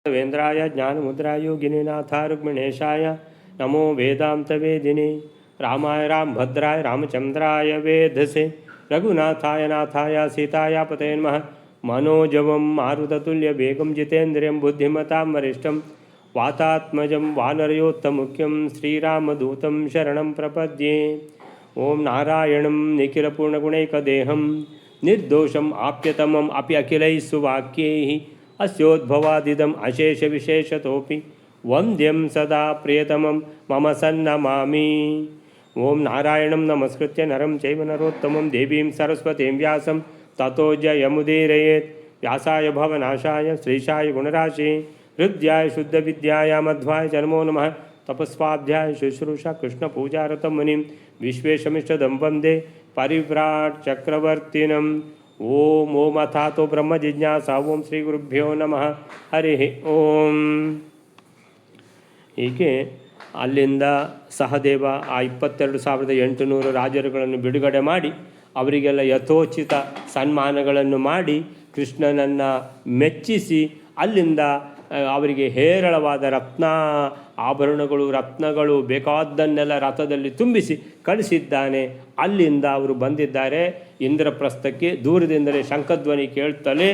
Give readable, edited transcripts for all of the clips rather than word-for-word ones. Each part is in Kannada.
वेन्द्राय ज्ञानमुद्राय योगिनीनाथाय रुक्मिणेशाय नमो वेदान्तवेदिने रामाय रामभद्राय रामचन्द्राय वेधसे रघुनाथाय नाथाय सीताय पतये नमः। मनोजवं मारुततुल्यवेगं जितेन्द्रियं बुद्धिमतां वरिष्ठं वातात्मजं वानरयोत्तमुख्यं श्रीरामदूतं शरणं प्रपद्ये। ओं नारायणं निखिलपूर्णगुणैकदेहं निर्दोषम् आप्यतमम् अपि अखिलैः सुवाक्यैः अस्योद्भवादिदम् अशेषविशेषतोऽपि वन्द्यं सदा प्रियतमं मम सन्नमामि। ओं नारायणं नमस्कृत्य नरं चैव नरोत्तमं देवीं सरस्वतीं व्यासं ततो जयमुदीरयेत्। व्यासाय भवनाशाय श्रीशाय गुणराशि हृद्याय शुद्धविद्याय मध्वाय नमो नमः। तपस्वाध्याय शुश्रूषा कृष्णपूजारतं मुनिं विश्वेशमिष्टदं वन्दे परिव्राट् चक्रवर्तिनम्। ओम ओम अथातो ब्रह्म जिज्ञासा। ओम ಶ್ರೀ ಗುರುಭ್ಯೋ ನಮಃ ಹರಿ ಓಂ. ಹೀಗೆ ಅಲ್ಲಿಂದ ಸಹದೇವ ಆ 22,800 ರಾಜರುಗಳನ್ನು ಬಿಡುಗಡೆ ಮಾಡಿ ಅವರಿಗೆಲ್ಲ ಯಥೋಚಿತ ಸನ್ಮಾನಗಳನ್ನು ಮಾಡಿ ಕೃಷ್ಣನನ್ನು ಮೆಚ್ಚಿಸಿ ಅಲ್ಲಿಂದ ಅವರಿಗೆ ಹೇರಳವಾದ ಆಭರಣಗಳು ರತ್ನಗಳು ಬೇಕಾದ್ದನ್ನೆಲ್ಲ ರಥದಲ್ಲಿ ತುಂಬಿಸಿ ಕಳಿಸಿದ್ದಾನೆ. ಅಲ್ಲಿಂದ ಅವರು ಬಂದಿದ್ದಾರೆ ಇಂದ್ರಪ್ರಸ್ಥಕ್ಕೆ. ದೂರದಿಂದಲೇ ಶಂಖಧ್ವನಿ ಕೇಳ್ತಲೇ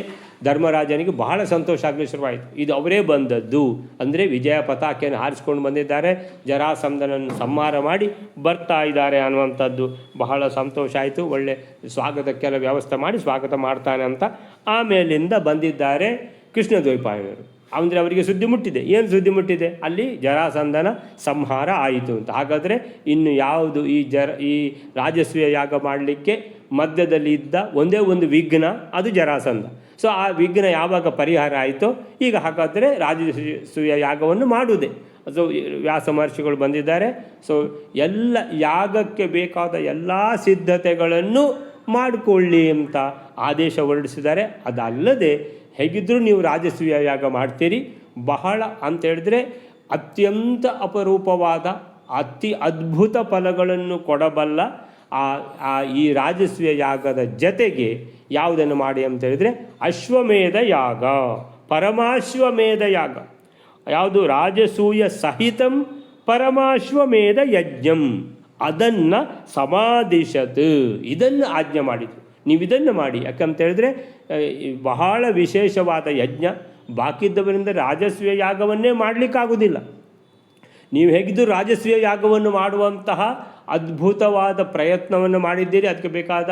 ಧರ್ಮರಾಜನಿಗೆ ಬಹಳ ಸಂತೋಷ ಆಗಲಿ ಶುರುವಾಯಿತು. ಇದು ಅವರೇ ಬಂದದ್ದು ಅಂದರೆ ವಿಜಯ ಪತಾಕೆಯನ್ನು ಹಾರಿಸ್ಕೊಂಡು ಬಂದಿದ್ದಾರೆ, ಜರಾಸಂಧನನ್ನು ಸಂಹಾರ ಮಾಡಿ ಬರ್ತಾ ಇದ್ದಾರೆ ಅನ್ನುವಂಥದ್ದು ಬಹಳ ಸಂತೋಷ ಆಯಿತು. ಒಳ್ಳೆ ಸ್ವಾಗತಕ್ಕೆಲ್ಲ ವ್ಯವಸ್ಥೆ ಮಾಡಿ ಸ್ವಾಗತ ಮಾಡ್ತಾನೆ ಅಂತ ಆಮೇಲಿಂದ ಬಂದಿದ್ದಾರೆ ಕೃಷ್ಣದ್ವೈಪಾಯನರು. ಅಂದರೆ ಅವರಿಗೆ ಸುದ್ದಿ ಮುಟ್ಟಿದೆ. ಏನು ಸುದ್ದಿ ಮುಟ್ಟಿದೆ? ಅಲ್ಲಿ ಜರಾಸಂಧನ ಸಂಹಾರ ಆಯಿತು ಅಂತ. ಹಾಗಾದರೆ ಇನ್ನು ಯಾವುದು ಈ ರಾಜಸೂಯ ಯಾಗ ಮಾಡಲಿಕ್ಕೆ ಮಧ್ಯದಲ್ಲಿ ಇದ್ದ ಒಂದೇ ಒಂದು ವಿಘ್ನ, ಅದು ಜರಾಸಂಧ. ಸೊ ಆ ವಿಘ್ನ ಯಾವಾಗ ಪರಿಹಾರ ಆಯಿತೋ ಈಗ ಹಾಗಾದರೆ ರಾಜಸೂಯ ಯಾಗವನ್ನು ಮಾಡುವುದೇ. ಸೊ ವ್ಯಾಸ ಮಹರ್ಷಿಗಳು ಬಂದಿದ್ದಾರೆ. ಸೊ ಎಲ್ಲ ಯಾಗಕ್ಕೆ ಬೇಕಾದ ಎಲ್ಲ ಸಿದ್ಧತೆಗಳನ್ನು ಮಾಡಿಕೊಳ್ಳಿ ಅಂತ ಆದೇಶ ಹೊರಡಿಸಿದ್ದಾರೆ. ಅದಲ್ಲದೆ ಹೇಗಿದ್ದರೂ ನೀವು ರಾಜಸೂಯ ಯಾಗ ಮಾಡ್ತೀರಿ, ಬಹಳ ಅಂತ ಹೇಳಿದ್ರೆ ಅತ್ಯಂತ ಅಪರೂಪವಾದ ಅತಿ ಅದ್ಭುತ ಫಲಗಳನ್ನು ಕೊಡಬಲ್ಲ ಈ ರಾಜಸೂಯ ಯಾಗದ ಜತೆಗೆ ಯಾವುದನ್ನು ಮಾಡಿ ಅಂತ ಹೇಳಿದರೆ ಅಶ್ವಮೇಧ ಯಾಗ, ಪರಮಾಶ್ವಮೇಧ ಯಾಗ. ಯಾವುದು? ರಾಜಸೂಯ ಸಹಿತಂ ಪರಮಾಶ್ವಮೇಧ ಯಜ್ಞಂ, ಅದನ್ನು ಸಮಾಧಿಶತ್, ಇದನ್ನು ಆಜ್ಞೆ ಮಾಡಿದರು. ನೀವು ಇದನ್ನು ಮಾಡಿ. ಯಾಕಂತ ಹೇಳಿದ್ರೆ ಬಹಳ ವಿಶೇಷವಾದ ಯಜ್ಞ. ಬಾಕಿದ್ದವರಿಂದ ರಾಜಸೂಯ ಯಾಗವನ್ನೇ ಮಾಡಲಿಕ್ಕಾಗೋದಿಲ್ಲ. ನೀವು ಹೇಗಿದ್ದು ರಾಜಸೂಯ ಯಾಗವನ್ನು ಮಾಡುವಂತಹ ಅದ್ಭುತವಾದ ಪ್ರಯತ್ನವನ್ನು ಮಾಡಿದ್ದೀರಿ. ಅದಕ್ಕೆ ಬೇಕಾದ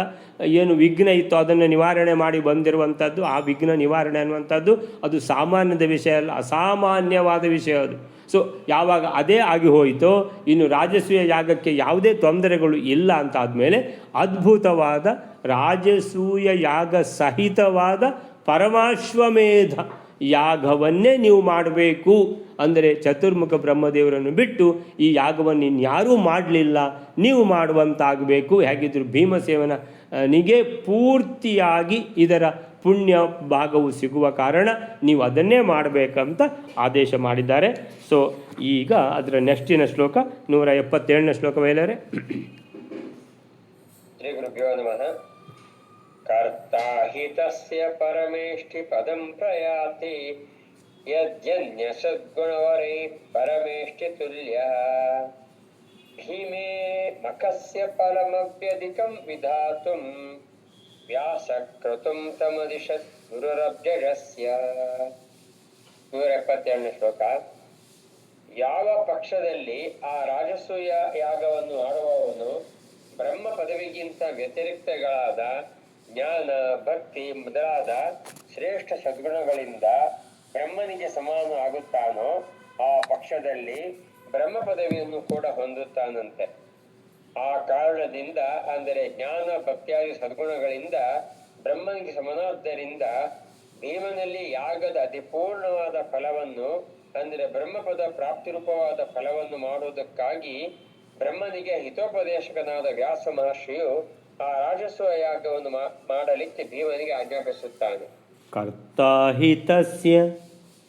ಏನು ವಿಘ್ನ ಇತ್ತು ಅದನ್ನು ನಿವಾರಣೆ ಮಾಡಿ ಬಂದಿರುವಂಥದ್ದು. ಆ ವಿಘ್ನ ನಿವಾರಣೆ ಅನ್ನುವಂಥದ್ದು ಅದು ಸಾಮಾನ್ಯದ ವಿಷಯ ಅಲ್ಲ, ಅಸಾಮಾನ್ಯವಾದ ವಿಷಯ ಅದು. ಸೊ ಯಾವಾಗ ಅದೇ ಆಗಿ ಹೋಯಿತೋ ಇನ್ನು ರಾಜಸೂಯ ಯಾಗಕ್ಕೆ ಯಾವುದೇ ತೊಂದರೆಗಳು ಇಲ್ಲ ಅಂತ ಆದಮೇಲೆ ಅದ್ಭುತವಾದ ರಾಜಸೂಯ ಯಾಗ ಸಹಿತವಾದ ಪರಮಾಶ್ವಮೇಧ ಯಾಗವನ್ನೇ ನೀವು ಮಾಡಬೇಕು. ಅಂದರೆ ಚತುರ್ಮುಖ ಬ್ರಹ್ಮದೇವರನ್ನು ಬಿಟ್ಟು ಈ ಯಾಗವನ್ನು ಇನ್ಯಾರೂ ಮಾಡಲಿಲ್ಲ, ನೀವು ಮಾಡುವಂತಾಗಬೇಕು. ಹೇಗಿದ್ದರೂ ಭೀಮಸೇವನಿಗೆ ಪೂರ್ತಿಯಾಗಿ ಇದರ ಪುಣ್ಯ ಭಾಗವು ಸಿಗುವ ಕಾರಣ ನೀವು ಅದನ್ನೇ ಮಾಡಬೇಕಂತ ಆದೇಶ ಮಾಡಿದ್ದಾರೆ. ಸೊ ಈಗ ಅದರ ನೆಕ್ಸ್ಟಿನ ಶ್ಲೋಕ 177ನೇ ಶ್ಲೋಕ ವೇಲರೆ. ಶ್ರೀ ಗುರುಭ್ಯೋ ನಮಃ. ಕರ್ತಾ ಹಿ ತಸ್ಯ ಪರಮೇಷ್ಠಿ ಪದಂ ಪ್ರಯಾತಿ ಯಜ್ಞ ಸದ್ಗುಣವರೈ ಪರಮೇಷ್ಠಿ ತುಲ್ಯ ಭೀಮೇ ಮಖಸ್ಯ ಫಲಮವ್ಯಧಿಕಂ ವಿಧಾತುಂ ವ್ಯಾಸಕೃತಂ ತಮದಿಶತ್ ಗುರುರಬ್ಜಯಸ್ಯ. 172ನೇ ಶ್ಲೋಕ. ಯಾವ ಪಕ್ಷದಲ್ಲಿ ಆ ರಾಜಸೂಯ ಯಾಗವನ್ನು ಮಾಡುವವನು ಬ್ರಹ್ಮ ಪದವಿಗಿಂತ ವ್ಯತಿರಿಕ್ತಗಳಾದ ಜ್ಞಾನ, ಭಕ್ತಿ ಮೊದಲಾದ ಶ್ರೇಷ್ಠ ಸದ್ಗುಣಗಳಿಂದ ಬ್ರಹ್ಮನಿಗೆ ಸಮಾನ ಆಗುತ್ತಾನೋ ಆ ಪಕ್ಷದಲ್ಲಿ ಬ್ರಹ್ಮ ಪದವಿಯನ್ನು ಕೂಡ ಹೊಂದುತ್ತಾನಂತೆ. ಆ ಕಾರಣದಿಂದ ಅಂದರೆ ಜ್ಞಾನ, ಭಕ್ತಿಯಾದಿ ಸದ್ಗುಣಗಳಿಂದ ಬ್ರಹ್ಮನಿಗೆ ಸಮನಾದ್ದರಿಂದ ಭೀಮನಲ್ಲಿ ಯಾಗದ ಅತಿಪೂರ್ಣವಾದ ಫಲವನ್ನು ಅಂದರೆ ಬ್ರಹ್ಮಪದ ಪ್ರಾಪ್ತಿರೂಪವಾದ ಫಲವನ್ನು ಮಾಡುವುದಕ್ಕಾಗಿ ಬ್ರಹ್ಮನಿಗೆ ಹಿತೋಪದೇಶಕನಾದ ವ್ಯಾಸ ಮಹರ್ಷಿಯು ಆ ರಾಜಸೂಯ ಯಾಗವನ್ನು ಮಾಡಲಿಕ್ಕೆ ಭೀಮನಿಗೆ ಆಜ್ಞಾಪಿಸುತ್ತಾನೆ. ಕರ್ತಾ ಹಿ ತಸ್ಯ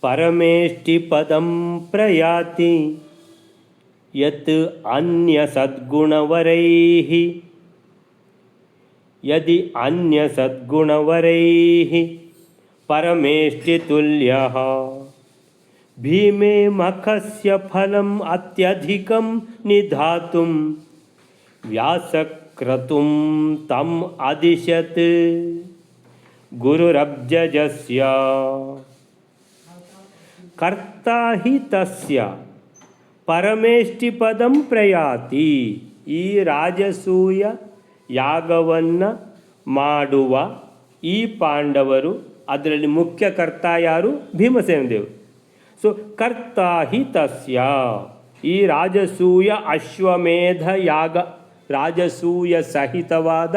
ಪರಮೇಷ್ಠಿ ಪದಂ ಪ್ರಯಾತಿ ಯತ್ ಅನ್ಯ ಸದ್ಗುಣವರೈಃ ಯದಿ ಅನ್ಯ ಸದ್ಗುಣವರೈಃ ಪರಮೇಷ್ಠಿ ತುಲ್ಯಃ ಭೀಮೇ ಮಖಸ್ಯ ಫಲಂ ಅತ್ಯಧಿಕಂ ನಿಧಾತುಂ ವ್ಯಾಸಕ್ರತುಂ ತಂ ಅದಿಶತ್ ಗುರುರಬ್ಜಜಸ್ಯ ಕರ್ತಾ ಹಿ ತಸ್ಯ ಪರಮೇಷ್ಠಿಪದಂ ಪ್ರಯಾತಿ. ಈ ರಾಜಸೂಯ ಯಾಗವನ್ನು ಮಾಡುವ ಈ ಪಾಂಡವರು, ಅದರಲ್ಲಿ ಮುಖ್ಯ ಕರ್ತ ಯಾರು? ಭೀಮಸೇನ ದೇವರು. ಸೊ ಕರ್ತಾ ಹಿ ತಸ್ಯ, ಈ ರಾಜಸೂಯ ಅಶ್ವಮೇಧ ಯಾಗ, ರಾಜಸೂಯ ಸಹಿತವಾದ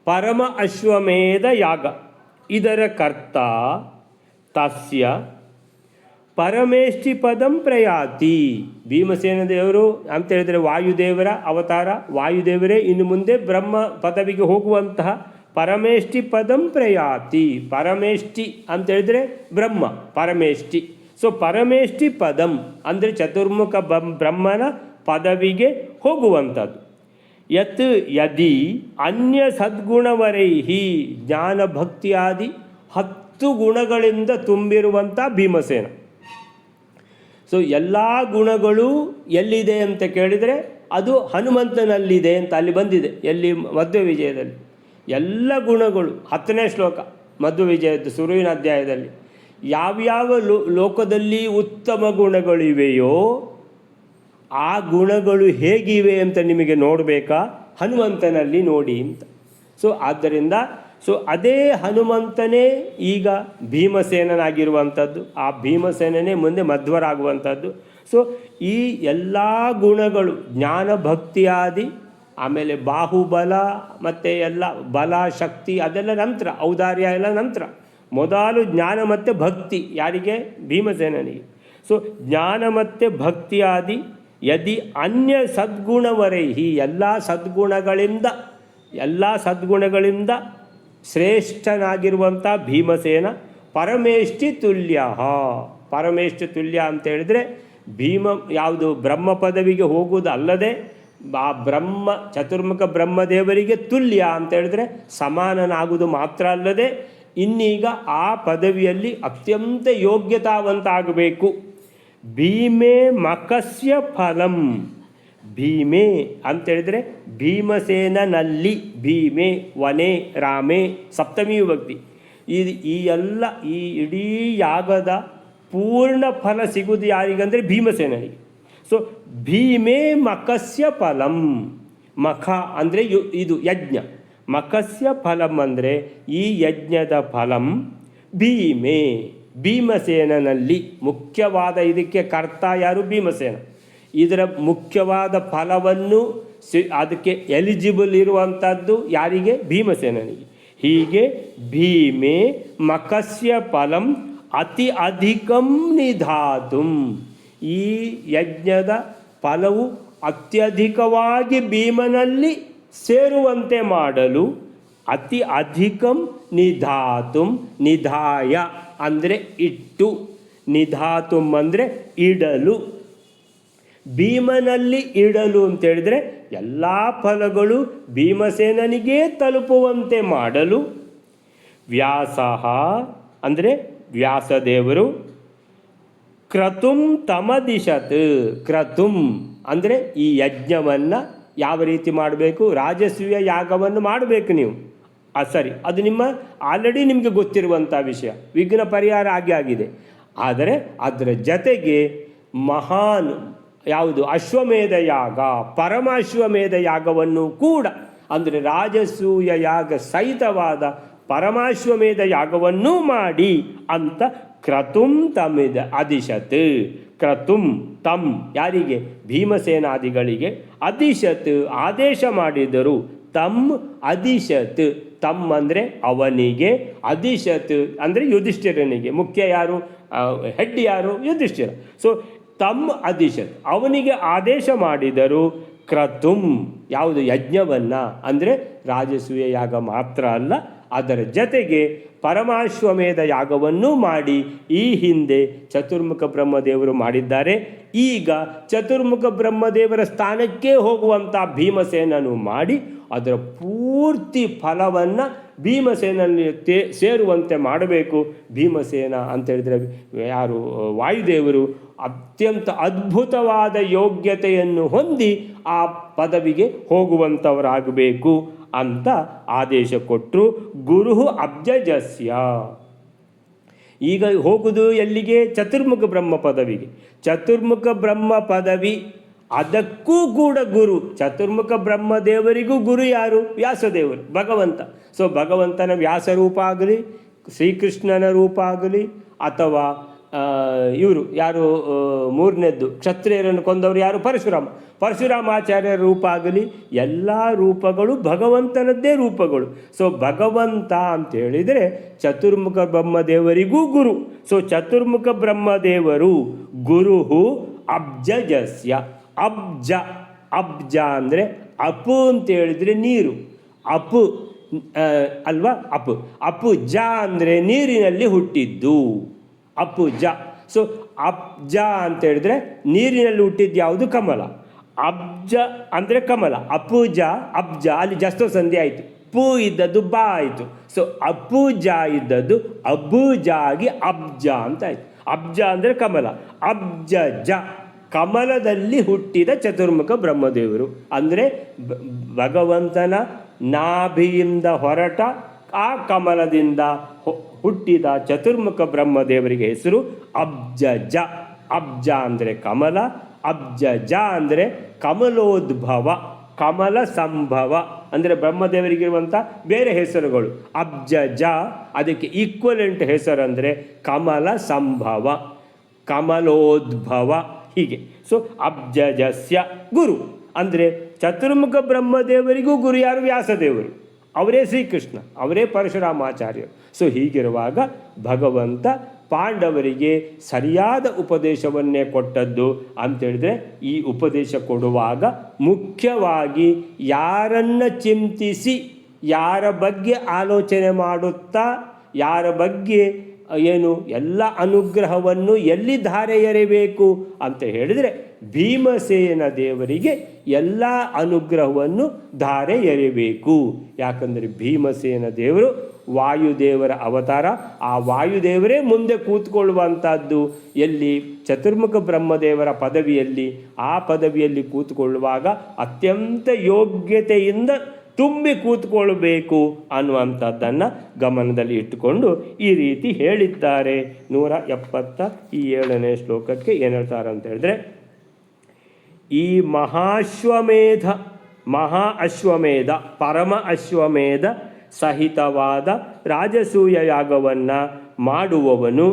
ಪರಮ ಅಶ್ವಮೇಧ ಯಾಗ, ಇದರ ಕರ್ತ ತಸ್ಯ ಪರಮೇಷ್ಠಿ ಪದಂ ಪ್ರಯಾತಿ. ಭೀಮಸೇನ ದೇವರು ಅಂತ ಹೇಳಿದರೆ ವಾಯುದೇವರ ಅವತಾರ, ವಾಯುದೇವರೇ ಇನ್ನು ಮುಂದೆ ಬ್ರಹ್ಮ ಪದವಿಗೆ ಹೋಗುವಂತಹ ಪರಮೇಷ್ಠಿ ಪದಂ ಪ್ರಯಾತಿ. ಪರಮೇಷ್ಠಿ ಅಂತ ಹೇಳಿದರೆ ಬ್ರಹ್ಮ, ಪರಮೇಷ್ಠಿ. ಸೊ ಪರಮೇಷ್ಠಿ ಪದಂ ಅಂದರೆ ಚತುರ್ಮುಖ ಬ್ರಹ್ಮನ ಪದವಿಗೆ ಹೋಗುವಂಥದ್ದು. ಯತ್ ಯದಿ ಅನ್ಯ ಸದ್ಗುಣವರೈಹಿ, ಜ್ಞಾನ ಭಕ್ತಿಯಾದಿ 10 ಗುಣಗಳಿಂದ ತುಂಬಿರುವಂಥ ಭೀಮಸೇನ. ಸೊ ಎಲ್ಲ ಗುಣಗಳು ಎಲ್ಲಿದೆ ಅಂತ ಕೇಳಿದರೆ ಅದು ಹನುಮಂತನಲ್ಲಿದೆ ಅಂತ ಅಲ್ಲಿ ಬಂದಿದೆ. ಎಲ್ಲಿ? ಮಧ್ವ ವಿಜಯದಲ್ಲಿ ಎಲ್ಲ ಗುಣಗಳು 10ನೇ ಶ್ಲೋಕ ಮಧ್ವ ವಿಜಯದ ಶುರುವಿನ ಅಧ್ಯಾಯದಲ್ಲಿ. ಯಾವ್ಯಾವ ಲೋಕದಲ್ಲಿ ಉತ್ತಮ ಗುಣಗಳಿವೆಯೋ ಆ ಗುಣಗಳು ಹೇಗಿವೆ ಅಂತ ನಿಮಗೆ ನೋಡಬೇಕಾ? ಹನುಮಂತನಲ್ಲಿ ನೋಡಿ ಅಂತ. ಸೊ ಆದ್ದರಿಂದ ಅದೇ ಹನುಮಂತನೇ ಈಗ ಭೀಮಸೇನನಾಗಿರುವಂಥದ್ದು, ಆ ಭೀಮಸೇನನೇ ಮುಂದೆ ಮಧ್ವರಾಗುವಂಥದ್ದು. ಸೊ ಈ ಎಲ್ಲ ಗುಣಗಳು ಜ್ಞಾನ ಭಕ್ತಿಯಾದಿ, ಆಮೇಲೆ ಬಾಹುಬಲ ಮತ್ತು ಎಲ್ಲ ಬಲ ಶಕ್ತಿ ಅದೆಲ್ಲ ನಂತರ, ಔದಾರ್ಯ ಎಲ್ಲ ನಂತರ. ಮೊದಲು ಜ್ಞಾನ ಮತ್ತು ಭಕ್ತಿ ಯಾರಿಗೆ? ಭೀಮಸೇನನಿಗೆ. ಸೊ ಜ್ಞಾನ ಮತ್ತು ಭಕ್ತಿಯಾದಿ ಯದಿ ಅನ್ಯ ಸದ್ಗುಣವರೈಹಿ, ಎಲ್ಲ ಸದ್ಗುಣಗಳಿಂದ ಶ್ರೇಷ್ಠನಾಗಿರುವಂಥ ಭೀಮಸೇನ ಪರಮೇಷ್ಠಿ ತುಲ್ಯ. ಪರಮೇಷ್ಠಿ ತುಲ್ಯ ಅಂತ ಹೇಳಿದರೆ ಭೀಮ ಯಾವುದು? ಬ್ರಹ್ಮ ಪದವಿಗೆ ಹೋಗುವುದು ಅಲ್ಲದೆ ಆ ಬ್ರಹ್ಮ ಚತುರ್ಮುಖ ಬ್ರಹ್ಮದೇವರಿಗೆ ತುಲ್ಯ ಅಂತ ಹೇಳಿದ್ರೆ ಸಮಾನನಾಗುವುದು ಮಾತ್ರ ಅಲ್ಲದೆ ಇನ್ನೀಗ ಆ ಪದವಿಯಲ್ಲಿ ಅತ್ಯಂತ ಯೋಗ್ಯತಾವಂತ ಆಗಬೇಕು. ಭೀಮೇ ಮಖಸ್ಯ ಫಲಂ. ಭೀಮೆ ಅಂತೇಳಿದರೆ ಭೀಮಸೇನಲ್ಲಿ, ಭೀಮೆ ವನೆ ರಾಮೇ ಸಪ್ತಮಿ ವಿಭಕ್ತಿ. ಈ ಇಡೀ ಯಾಗದ ಪೂರ್ಣ ಫಲ ಸಿಗುವುದು ಯಾರಿಗಂದರೆ ಭೀಮಸೇನಿಗೆ. ಸೊ ಭೀಮೇ ಮಖಸ್ಯ ಫಲಂ. ಮಖ ಅಂದರೆ ಇದು ಯಜ್ಞ, ಮಖಸ್ಯ ಫಲಂ ಅಂದರೆ ಈ ಯಜ್ಞದ ಫಲಂ ಭೀಮೆ, ಭೀಮಸೇನಲ್ಲಿ. ಮುಖ್ಯವಾದ ಇದಕ್ಕೆ ಕರ್ತ ಯಾರು? ಭೀಮಸೇನ. ಇದರ ಮುಖ್ಯವಾದ ಫಲವನ್ನು ಅದಕ್ಕೆ ಎಲಿಜಿಬಲ್ ಇರುವಂಥದ್ದು ಯಾರಿಗೆ? ಭೀಮಸೇನಿಗೆ. ಹೀಗೆ ಭೀಮೆ ಮಖಸ್ಯ ಫಲಂ ಅತಿ ಅಧಿಕಂ ನಿಧಾತುಂ. ಈ ಯಜ್ಞದ ಫಲವು ಅತ್ಯಧಿಕವಾಗಿ ಭೀಮನಲ್ಲಿ ಸೇರುವಂತೆ ಮಾಡಲು ಅತಿ ಅಧಿಕಂ ನಿಧಾತುಂ. ನಿಧಾಯ ಅಂದರೆ ಇಟ್ಟು, ನಿಧಾತುಂ ಅಂದರೆ ಇಡಲು. ಭೀಮನಲ್ಲಿ ಇಡಲು ಅಂತೇಳಿದರೆ ಎಲ್ಲ ಫಲಗಳು ಭೀಮಸೇನನಿಗೇ ತಲುಪುವಂತೆ ಮಾಡಲು ವ್ಯಾಸಃ ಅಂದರೆ ವ್ಯಾಸದೇವರು ಕ್ರತುಂ ತಮದಿಶತ್. ಕ್ರತುಂ ಅಂದರೆ ಈ ಯಜ್ಞವನ್ನು ಯಾವ ರೀತಿ ಮಾಡಬೇಕು? ರಾಜಸೂಯ ಯಾಗವನ್ನು ಮಾಡಬೇಕು ನೀವು. ಸರಿ, ಅದು ನಿಮ್ಮ ಆಲ್ರೆಡಿ ನಿಮಗೆ ಗೊತ್ತಿರುವಂಥ ವಿಷಯ, ವಿಘ್ನ ಪರಿಹಾರ ಆಗಿದೆ. ಆದರೆ ಅದರ ಜೊತೆಗೆ ಮಹಾನ್ ಯಾವುದು? ಅಶ್ವಮೇಧ ಯಾಗ, ಪರಮ ಅಶ್ವಮೇಧ ಯಾಗವನ್ನು ಕೂಡ, ಅಂದರೆ ರಾಜಸೂಯ ಯಾಗ ಸಹಿತವಾದ ಪರಮಾಶ್ವಮೇಧ ಯಾಗವನ್ನೂ ಮಾಡಿ ಅಂತ ಕ್ರತುಂ ತಮಿದ ಅದಿಶತ್. ಕ್ರತುಂ ತಂ ಯಾರಿಗೆ? ಭೀಮಸೇನಾದಿಗಳಿಗೆ ಅದಿಶತ್ ಆದೇಶ ಮಾಡಿದರು. ತಮ್ ಅದಿಶತ್, ತಮ್ ಅಂದರೆ ಅವನಿಗೆ, ಅದಿಶತ್ ಅಂದರೆ ಯುಧಿಷ್ಠಿರನಿಗೆ. ಮುಖ್ಯ ಯಾರು? ಹೆಡ್ ಯಾರು? ಯುಧಿಷ್ಠಿರ. ಸೊ ತಮ್ ಅದಿಶತ್ ಅವನಿಗೆ ಆದೇಶ ಮಾಡಿದರು. ಕ್ರತುಂ ಯಾವುದು? ಯಜ್ಞವನ್ನು, ಅಂದರೆ ರಾಜಸೂಯ ಯಾಗ ಮಾತ್ರ ಅಲ್ಲ, ಅದರ ಜತೆಗೆ ಪರಮಾಶ್ವಮೇಧ ಯಾಗವನ್ನೂ ಮಾಡಿ ಈ ಹಿಂದೆ ಚತುರ್ಮುಖ ಬ್ರಹ್ಮದೇವರು ಮಾಡಿದ್ದಾರೆ. ಈಗ ಚತುರ್ಮುಖ ಬ್ರಹ್ಮದೇವರ ಸ್ಥಾನಕ್ಕೆ ಹೋಗುವಂಥ ಭೀಮಸೇನನು ಮಾಡಿ ಅದರ ಪೂರ್ತಿ ಫಲವನ್ನು ಭೀಮಸೇನಲ್ಲಿ ಸೇರುವಂತೆ ಮಾಡಬೇಕು. ಭೀಮಸೇನ ಅಂತೇಳಿದರೆ ಯಾರು ವಾಯುದೇವರು ಅತ್ಯಂತ ಅದ್ಭುತವಾದ ಯೋಗ್ಯತೆಯನ್ನು ಹೊಂದಿ ಆ ಪದವಿಗೆ ಹೋಗುವಂಥವರಾಗಬೇಕು ಅಂತ ಆದೇಶ ಕೊಟ್ಟರು. ಗುರು ಅಬ್ಜಜಸ್ಯ. ಈಗ ಹೋಗುವುದು ಎಲ್ಲಿಗೆ? ಚತುರ್ಮುಖ ಬ್ರಹ್ಮ ಪದವಿಗೆ. ಚತುರ್ಮುಖ ಬ್ರಹ್ಮ ಪದವಿ ಅದಕ್ಕೂ ಕೂಡ ಗುರು. ಚತುರ್ಮುಖ ಬ್ರಹ್ಮದೇವರಿಗೂ ಗುರು ಯಾರು? ವ್ಯಾಸದೇವರು, ಭಗವಂತ. ಸೊ ಭಗವಂತನ ವ್ಯಾಸರೂಪ ಆಗಲಿ, ಶ್ರೀಕೃಷ್ಣನ ರೂಪ ಆಗಲಿ, ಅಥವಾ ಇವರು ಯಾರು ಮೂರನೇದ್ದು ಕ್ಷತ್ರಿಯರನ್ನು ಕೊಂದವರು ಯಾರು? ಪರಶುರಾಮಾಚಾರ್ಯರ ರೂಪ ಆಗಲಿ, ಎಲ್ಲ ರೂಪಗಳು ಭಗವಂತನದ್ದೇ ರೂಪಗಳು. ಸೊ ಭಗವಂತ ಅಂತ ಹೇಳಿದರೆ ಚತುರ್ಮುಖ ಬ್ರಹ್ಮದೇವರಿಗೂ ಗುರು. ಸೊ ಚತುರ್ಮುಖ ಬ್ರಹ್ಮದೇವರು ಗುರು ಅಬ್ಜಜಸ್ಯ. ಅಬ್ಜ ಅಂದರೆ ಅಪು ಅಂತ ಹೇಳಿದರೆ ನೀರು, ಅಪು ಅಲ್ವಾ? ಅಪು ಜ ಅಂದರೆ ನೀರಿನಲ್ಲಿ ಹುಟ್ಟಿದ್ದು, ಅಪು ಜ. ಸೊ ಅಬ್ಜ ಅಂತ ಹೇಳಿದ್ರೆ ನೀರಿನಲ್ಲಿ ಹುಟ್ಟಿದ್ದು ಯಾವುದು? ಕಮಲ. ಅಬ್ಜ ಅಂದರೆ ಕಮಲ. ಅಪುಜ ಅಬ್ಜ, ಅಲ್ಲಿ ಜಸ್ತ ಸಂಧಿ ಆಯಿತು. ಪೂ ಇದ್ದದ್ದು ಬಾ ಆಯಿತು. ಸೊ ಅಪುಜ ಇದ್ದದ್ದು ಅಬುಜ ಆಗಿ ಅಬ್ಜ ಅಂತ ಆಯಿತು. ಅಬ್ಜ ಅಂದರೆ ಕಮಲ, ಅಬ್ಜ ಜ, ಕಮಲದಲ್ಲಿ ಹುಟ್ಟಿದ ಚತುರ್ಮುಖ ಬ್ರಹ್ಮದೇವರು. ಅಂದರೆ ಭಗವಂತನ ನಾಭಿಯಿಂದ ಹೊರಟ ಆ ಕಮಲದಿಂದ ಹುಟ್ಟಿದ ಚತುರ್ಮುಖ ಬ್ರಹ್ಮದೇವರಿಗೆ ಹೆಸರು ಅಬ್ಜಜ. ಅಬ್ಜ ಅಂದರೆ ಕಮಲ, ಅಬ್ಜಜ ಅಂದರೆ ಕಮಲೋದ್ಭವ, ಕಮಲ ಸಂಭವ. ಅಂದರೆ ಬ್ರಹ್ಮದೇವರಿಗಿರುವಂಥ ಬೇರೆ ಹೆಸರುಗಳು. ಅಬ್ಜಜ ಅದಕ್ಕೆ ಈಕ್ವಲೆಂಟ್ ಹೆಸರು ಅಂದರೆ ಕಮಲ ಸಂಭವ, ಕಮಲೋದ್ಭವ, ಹೀಗೆ. ಸೊ ಅಬ್ಜಜಸ್ಯ ಗುರು ಅಂದರೆ ಚತುರ್ಮುಖ ಬ್ರಹ್ಮದೇವರಿಗೂ ಗುರು ಯಾರು? ವ್ಯಾಸದೇವರು. ಅವರೇ ಶ್ರೀಕೃಷ್ಣ, ಅವರೇ ಪರಶುರಾಮಾಚಾರ್ಯರು. ಸೊ ಹೀಗಿರುವಾಗ ಭಗವಂತ ಪಾಂಡವರಿಗೆ ಸರಿಯಾದ ಉಪದೇಶವನ್ನೇ ಕೊಟ್ಟದ್ದು ಅಂತೇಳಿದರೆ, ಈ ಉಪದೇಶ ಕೊಡುವಾಗ ಮುಖ್ಯವಾಗಿ ಯಾರನ್ನು ಚಿಂತಿಸಿ, ಯಾರ ಬಗ್ಗೆ ಆಲೋಚನೆ ಮಾಡುತ್ತಾ, ಯಾರ ಬಗ್ಗೆ ಏನು ಎಲ್ಲ ಅನುಗ್ರಹವನ್ನು ಎಲ್ಲಿ ಧಾರೆ ಎರೆಯಬೇಕು ಅಂತ ಹೇಳಿದರೆ ಭೀಮಸೇನ ದೇವರಿಗೆ ಎಲ್ಲ ಅನುಗ್ರಹವನ್ನು ಧಾರೆ ಎರೆಯಬೇಕು. ಯಾಕಂದರೆ ಭೀಮಸೇನ ದೇವರು ವಾಯುದೇವರ ಅವತಾರ. ಆ ವಾಯುದೇವರೇ ಮುಂದೆ ಕೂತ್ಕೊಳ್ಳುವಂಥದ್ದು ಎಲ್ಲಿ? ಚತುರ್ಮುಖ ಬ್ರಹ್ಮದೇವರ ಪದವಿಯಲ್ಲಿ. ಆ ಪದವಿಯಲ್ಲಿ ಕೂತ್ಕೊಳ್ಳುವಾಗ ಅತ್ಯಂತ ಯೋಗ್ಯತೆಯಿಂದ ತುಂಬಿ ಕೂತ್ಕೊಳ್ಬೇಕು ಅನ್ನುವಂಥದ್ದನ್ನು ಗಮನದಲ್ಲಿ ಇಟ್ಟುಕೊಂಡು ಈ ರೀತಿ ಹೇಳಿದ್ದಾರೆ. 177ನೇ ಶ್ಲೋಕಕ್ಕೆ ಏನು ಹೇಳ್ತಾರೆ ಅಂತ ಹೇಳಿದ್ರೆ, ಈ ಮಹಾ ಅಶ್ವಮೇಧ ಪರಮ ಅಶ್ವಮೇಧ ಸಹಿತವಾದ ರಾಜಸೂಯ ಯಾಗವನ್ನು ಮಾಡುವವನು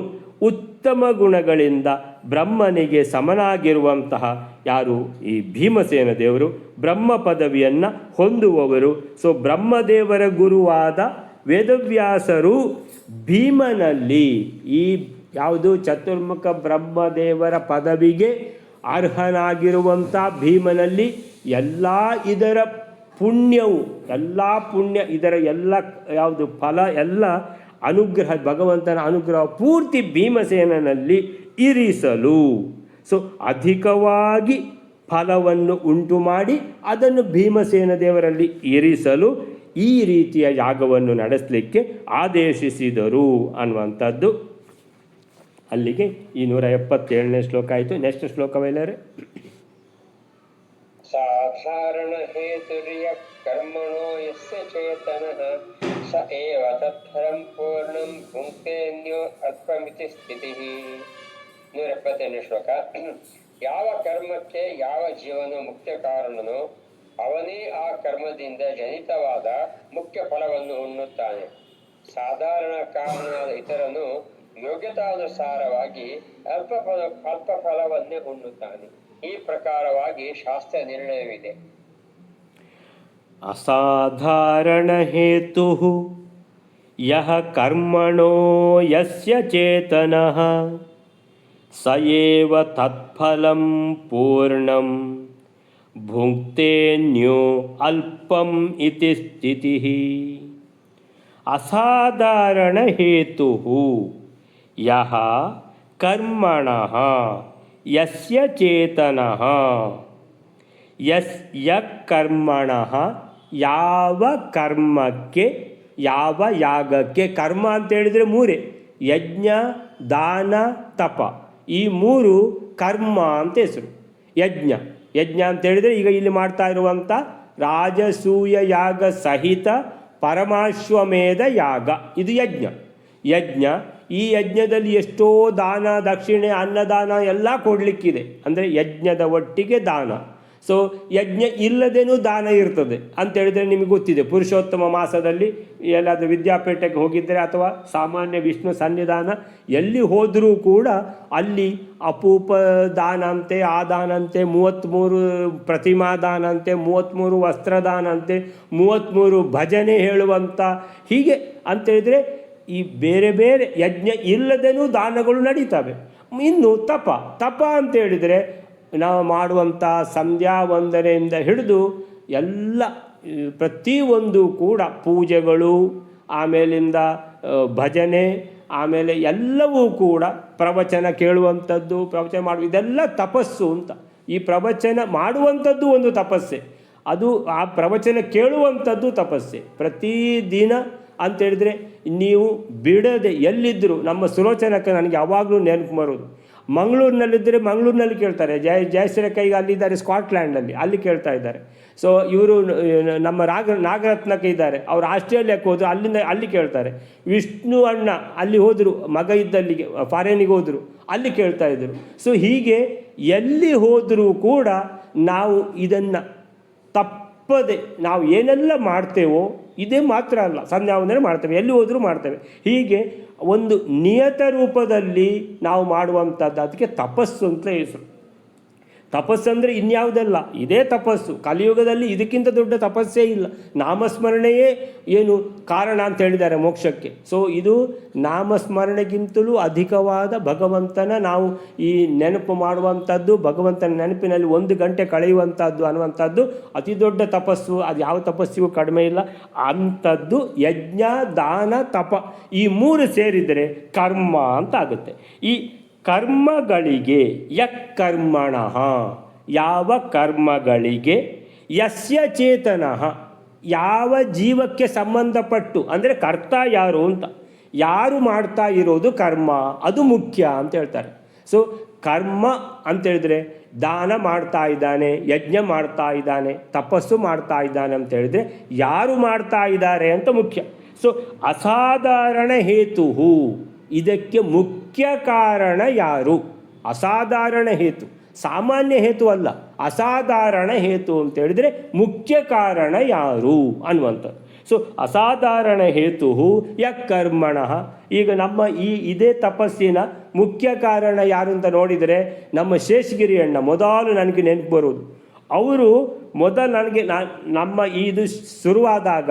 ಉತ್ತಮ ಗುಣಗಳಿಂದ ಬ್ರಹ್ಮನಿಗೆ ಸಮನಾಗಿರುವಂತಹ ಯಾರು? ಈ ಭೀಮಸೇನ ದೇವರು ಬ್ರಹ್ಮ ಪದವಿಯನ್ನು ಹೊಂದುವವರು. ಸೊ ಬ್ರಹ್ಮದೇವರ ಗುರುವಾದ ವೇದವ್ಯಾಸರು ಭೀಮನಲ್ಲಿ, ಈ ಯಾವುದು ಚತುರ್ಮುಖ ಬ್ರಹ್ಮದೇವರ ಪದವಿಗೆ ಅರ್ಹನಾಗಿರುವಂಥ ಭೀಮನಲ್ಲಿ ಎಲ್ಲ ಇದರ ಪುಣ್ಯವು, ಎಲ್ಲ ಪುಣ್ಯ, ಇದರ ಎಲ್ಲ ಯಾವುದು ಫಲ, ಎಲ್ಲ ಅನುಗ್ರಹ, ಭಗವಂತನ ಅನುಗ್ರಹ ಪೂರ್ತಿ ಭೀಮಸೇನಲ್ಲಿ ಇರಿಸಲು, ಸೊ ಅಧಿಕವಾಗಿ ಫಲವನ್ನು ಉಂಟು ಮಾಡಿ ಅದನ್ನು ಭೀಮಸೇನ ದೇವರಲ್ಲಿ ಇರಿಸಲು ಈ ರೀತಿಯ ಯಾಗವನ್ನು ನಡೆಸಲಿಕ್ಕೆ ಆದೇಶಿಸಿದರು ಅನ್ನುವಂಥದ್ದು. ಅಲ್ಲಿಗೆ ಈ 177ನೇ ಶ್ಲೋಕ ಆಯಿತು. ನೆಕ್ಸ್ಟ್ ಶ್ಲೋಕವೆಲ್ಲರೇ, ಸಾಧಾರಣ ಹೇತುರ್ಯ ಕರ್ಮಣೋ ಯಸ್ಯ ಚೇತನಃ ಸ ಏವ ತತ್ಫಲಂ ಪೂರ್ಣಂ ಭುಂಕ್ತೇನ್ಯೋ ಅಲ್ಪಮಿತಿ ಸ್ಥಿತಿಃ. 178ನೇ ಶ್ಲೋಕ. ಯಾವ ಕರ್ಮಕ್ಕೆ ಯಾವ ಜೀವನು ಮುಖ್ಯ ಕಾರಣನೋ ಅವನೇ ಆ ಕರ್ಮದಿಂದ ಜನಿತವಾದ ಮುಖ್ಯ ಫಲವನ್ನು ಉಣ್ಣುತ್ತಾನೆ. ಸಾಧಾರಣ ಕಾರಣನಾದ ಇತರನು ಯೋಗ್ಯತಾನುಸಾರವಾಗಿ ಅಲ್ಪ ಫಲವನ್ನೇ ಉಣ್ಣುತ್ತಾನೆ. ಈ ಪ್ರಕಾರವಾಗಿ ಶಾಸ್ತ್ರ ನಿರ್ಣಯವಿದೆ. ಅಸಾಧಾರಣ ಹೇತು ಯಃ ಕರ್ಮಣೋ ಯಸ್ಯ ಚೇತನಃ ಸ ಏವ ತತ್ಫಲಂ ಪೂರ್ಣಂ ಭುಂಕ್ತೇನ್ಯೋ ಅಲ್ಪಂ ಇತಿ ಸ್ಥಿತಿಃ. ಅಸಾಧಾರಣ ಹೇತು ಯಹ ಕರ್ಮಣಃ ಯಸ್ಯ ಚೇತನಃ ಕರ್ಮಣಃ ಯಾವ ಕರ್ಮಕ್ಕೆ ಯಾವ ಯಾಗಕ್ಕೆ. ಕರ್ಮ ಅಂತ ಹೇಳಿದರೆ ಮೂರೇ: ಯಜ್ಞ, ದಾನ, ತಪ. ಈ ಮೂರು ಕರ್ಮ ಅಂತ ಹೆಸರು. ಯಜ್ಞ ಅಂತ ಹೇಳಿದರೆ ಈಗ ಇಲ್ಲಿ ಮಾಡ್ತಾ ಇರುವಂಥ ರಾಜಸೂಯ ಯಾಗ ಸಹಿತ ಪರಮಾಶ್ವಮೇಧ ಯಾಗ, ಇದು ಯಜ್ಞ. ಈ ಯಜ್ಞದಲ್ಲಿ ಎಷ್ಟೋ ದಾನ, ದಕ್ಷಿಣೆ, ಅನ್ನದಾನ ಎಲ್ಲ ಕೊಡಲಿಕ್ಕಿದೆ. ಅಂದರೆ ಯಜ್ಞದ ಒಟ್ಟಿಗೆ ದಾನ. ಸೊ ಯಜ್ಞ ಇಲ್ಲದೇನೂ ದಾನ ಇರ್ತದೆ ಅಂತೇಳಿದರೆ ನಿಮಗೆ ಗೊತ್ತಿದೆ. ಪುರುಷೋತ್ತಮ ಮಾಸದಲ್ಲಿ ಎಲ್ಲಾದರೂ ವಿದ್ಯಾಪೀಠಕ್ಕೆ ಹೋಗಿದ್ದರೆ ಅಥವಾ ಸಾಮಾನ್ಯ ವಿಷ್ಣು ಸನ್ನಿಧಾನ ಎಲ್ಲಿ ಹೋದರೂ ಕೂಡ ಅಲ್ಲಿ ಅಪೂಪ ದಾನ ಅಂತೆ, ಆ ದಾನ ಅಂತೆ, 33 ಪ್ರತಿಮಾ ದಾನ ಅಂತೆ, 33 ವಸ್ತ್ರದಾನ ಅಂತೆ, 33 ಭಜನೆ ಹೇಳುವಂಥ, ಹೀಗೆ ಅಂತೇಳಿದರೆ ಈ ಬೇರೆ ಬೇರೆ ಯಜ್ಞ ಇಲ್ಲದೇನೂ ದಾನಗಳು ನಡೀತವೆ. ಇನ್ನು ತಪ ಅಂತ ಹೇಳಿದರೆ ನಾವು ಮಾಡುವಂಥ ಸಂಧ್ಯಾ ವಂದನೆಯಿಂದ ಹಿಡಿದು ಎಲ್ಲ ಪ್ರತಿಯೊಂದು ಕೂಡ ಪೂಜೆಗಳು, ಆಮೇಲಿಂದ ಭಜನೆ, ಆಮೇಲೆ ಎಲ್ಲವೂ ಕೂಡ ಪ್ರವಚನ ಕೇಳುವಂಥದ್ದು, ಪ್ರವಚನ ಮಾಡುವ, ಇದೆಲ್ಲ ತಪಸ್ಸು ಅಂತ. ಈ ಪ್ರವಚನ ಮಾಡುವಂಥದ್ದು ಒಂದು ತಪಸ್ಸೆ, ಅದು ಆ ಪ್ರವಚನ ಕೇಳುವಂಥದ್ದು ತಪಸ್ಸೆ. ಪ್ರತಿದಿನ ಅಂತೇಳಿದರೆ ನೀವು ಬಿಡದೆ ಎಲ್ಲಿದ್ದರೂ, ನಮ್ಮ ಸುಲೋಚನಕ್ಕೆ ನನಗೆ ಯಾವಾಗಲೂ ನೆನಪು ಬರೋದು, ಮಂಗಳೂರಿನಲ್ಲಿದ್ದರೆ ಮಂಗಳೂರಿನಲ್ಲಿ ಕೇಳ್ತಾರೆ. ಜಯಶ್ರೀ ಕೈಗೆ ಅಲ್ಲಿದ್ದಾರೆ ಸ್ಕಾಟ್ಲ್ಯಾಂಡಲ್ಲಿ, ಅಲ್ಲಿ ಕೇಳ್ತಾ ಇದ್ದಾರೆ. ಸೊ ಇವರು ನಮ್ಮ ನಾಗರತ್ನಕ್ಕೆ ಇದ್ದಾರೆ, ಅವರು ಆಸ್ಟ್ರೇಲಿಯಾಕ್ಕೆ ಹೋದರು, ಅಲ್ಲಿ ಕೇಳ್ತಾರೆ. ವಿಷ್ಣು ಅಣ್ಣ ಅಲ್ಲಿ ಹೋದರು, ಮಗ ಇದ್ದಲ್ಲಿಗೆ ಫಾರೇನಿಗೆ ಹೋದರು, ಅಲ್ಲಿ ಕೇಳ್ತಾ ಇದ್ದರು. ಸೊ ಹೀಗೆ ಎಲ್ಲಿ ಹೋದರೂ ಕೂಡ ನಾವು ಇದನ್ನು ತಪ್ಪದೆ ನಾವು ಏನೆಲ್ಲ ಮಾಡ್ತೇವೋ, ಇದೇ ಮಾತ್ರ ಅಲ್ಲ, ಸಂಧ್ಯಾವಂದನೆ ಮಾಡ್ತೇವೆ, ಎಲ್ಲಿ ಹೋದರೂ ಮಾಡ್ತೇವೆ. ಹೀಗೆ ಒಂದು ನಿಯತ ರೂಪದಲ್ಲಿ ನಾವು ಮಾಡುವಂಥದ್ದು, ಅದಕ್ಕೆ ತಪಸ್ಸು ಅಂತ ಹೆಸರು. ತಪಸ್ಸಂದರೆ ಇನ್ಯಾವುದಲ್ಲ, ಇದೇ ತಪಸ್ಸು. ಕಲಿಯುಗದಲ್ಲಿ ಇದಕ್ಕಿಂತ ದೊಡ್ಡ ತಪಸ್ಸೇ ಇಲ್ಲ. ನಾಮಸ್ಮರಣೆಯೇ ಏನು ಕಾರಣ ಅಂತ ಹೇಳಿದ್ದಾರೆ ಮೋಕ್ಷಕ್ಕೆ. ಸೊ ಇದು ನಾಮಸ್ಮರಣೆಗಿಂತಲೂ ಅಧಿಕವಾದ ಭಗವಂತನ ನಾವು ಈ ನೆನಪು ಮಾಡುವಂಥದ್ದು, ಭಗವಂತನ ನೆನಪಿನಲ್ಲಿ 1 ಗಂಟೆ ಕಳೆಯುವಂಥದ್ದು ಅನ್ನುವಂಥದ್ದು ಅತಿ ದೊಡ್ಡ ತಪಸ್ಸು. ಅದು ಯಾವ ತಪಸ್ಸಿಗೂ ಕಡಿಮೆ ಇಲ್ಲ. ಅಂಥದ್ದು ಯಜ್ಞ, ದಾನ, ತಪ ಈ 3 ಸೇರಿದರೆ ಕರ್ಮ ಅಂತ ಆಗುತ್ತೆ. ಈ ಕರ್ಮಗಳಿಗೆ ಕರ್ಮಣಃ ಯಾವ ಕರ್ಮಗಳಿಗೆ, ಯಸ್ಯ ಚೇತನಃ ಯಾವ ಜೀವಕ್ಕೆ ಸಂಬಂಧಪಟ್ಟು, ಅಂದರೆ ಕರ್ತ ಯಾರು ಅಂತ, ಯಾರು ಮಾಡ್ತಾ ಇರೋದು ಕರ್ಮ, ಅದು ಮುಖ್ಯ ಅಂತ ಹೇಳ್ತಾರೆ. ಸೊ ಕರ್ಮ ಅಂತೇಳಿದರೆ ದಾನ ಮಾಡ್ತಾ ಇದ್ದಾನೆ, ಯಜ್ಞ ಮಾಡ್ತಾ ಇದ್ದಾನೆ, ತಪಸ್ಸು ಮಾಡ್ತಾ ಇದ್ದಾನೆ ಅಂತ ಹೇಳಿದರೆ ಯಾರು ಮಾಡ್ತಾ ಇದ್ದಾರೆ ಅಂತ ಮುಖ್ಯ. ಸೊ ಅಸಾಧಾರಣ ಹೇತು, ಇದಕ್ಕೆ ಮುಖ್ಯ ಕಾರಣ ಯಾರು? ಅಸಾಧಾರಣ ಹೇತು, ಸಾಮಾನ್ಯ ಹೇತು ಅಲ್ಲ, ಅಸಾಧಾರಣ ಹೇತು ಅಂತ ಹೇಳಿದರೆ ಮುಖ್ಯ ಕಾರಣ ಯಾರು ಅನ್ನುವಂಥದ್ದು. ಸೊ ಅಸಾಧಾರಣ ಹೇತು ಕರ್ಮಣಃ. ಈಗ ನಮ್ಮ ಇದೇ ತಪಸ್ಸಿನ ಮುಖ್ಯ ಕಾರಣ ಯಾರು ಅಂತ ನೋಡಿದರೆ ನಮ್ಮ ಶೇಷಗಿರಿ ಅಣ್ಣ ಮೊದಲು ನನಗೆ ನೆನಪು ಬರೋದು. ಅವರು ಮೊದಲು ನನಗೆ ನಮ್ಮ ಇದು ಶುರುವಾದಾಗ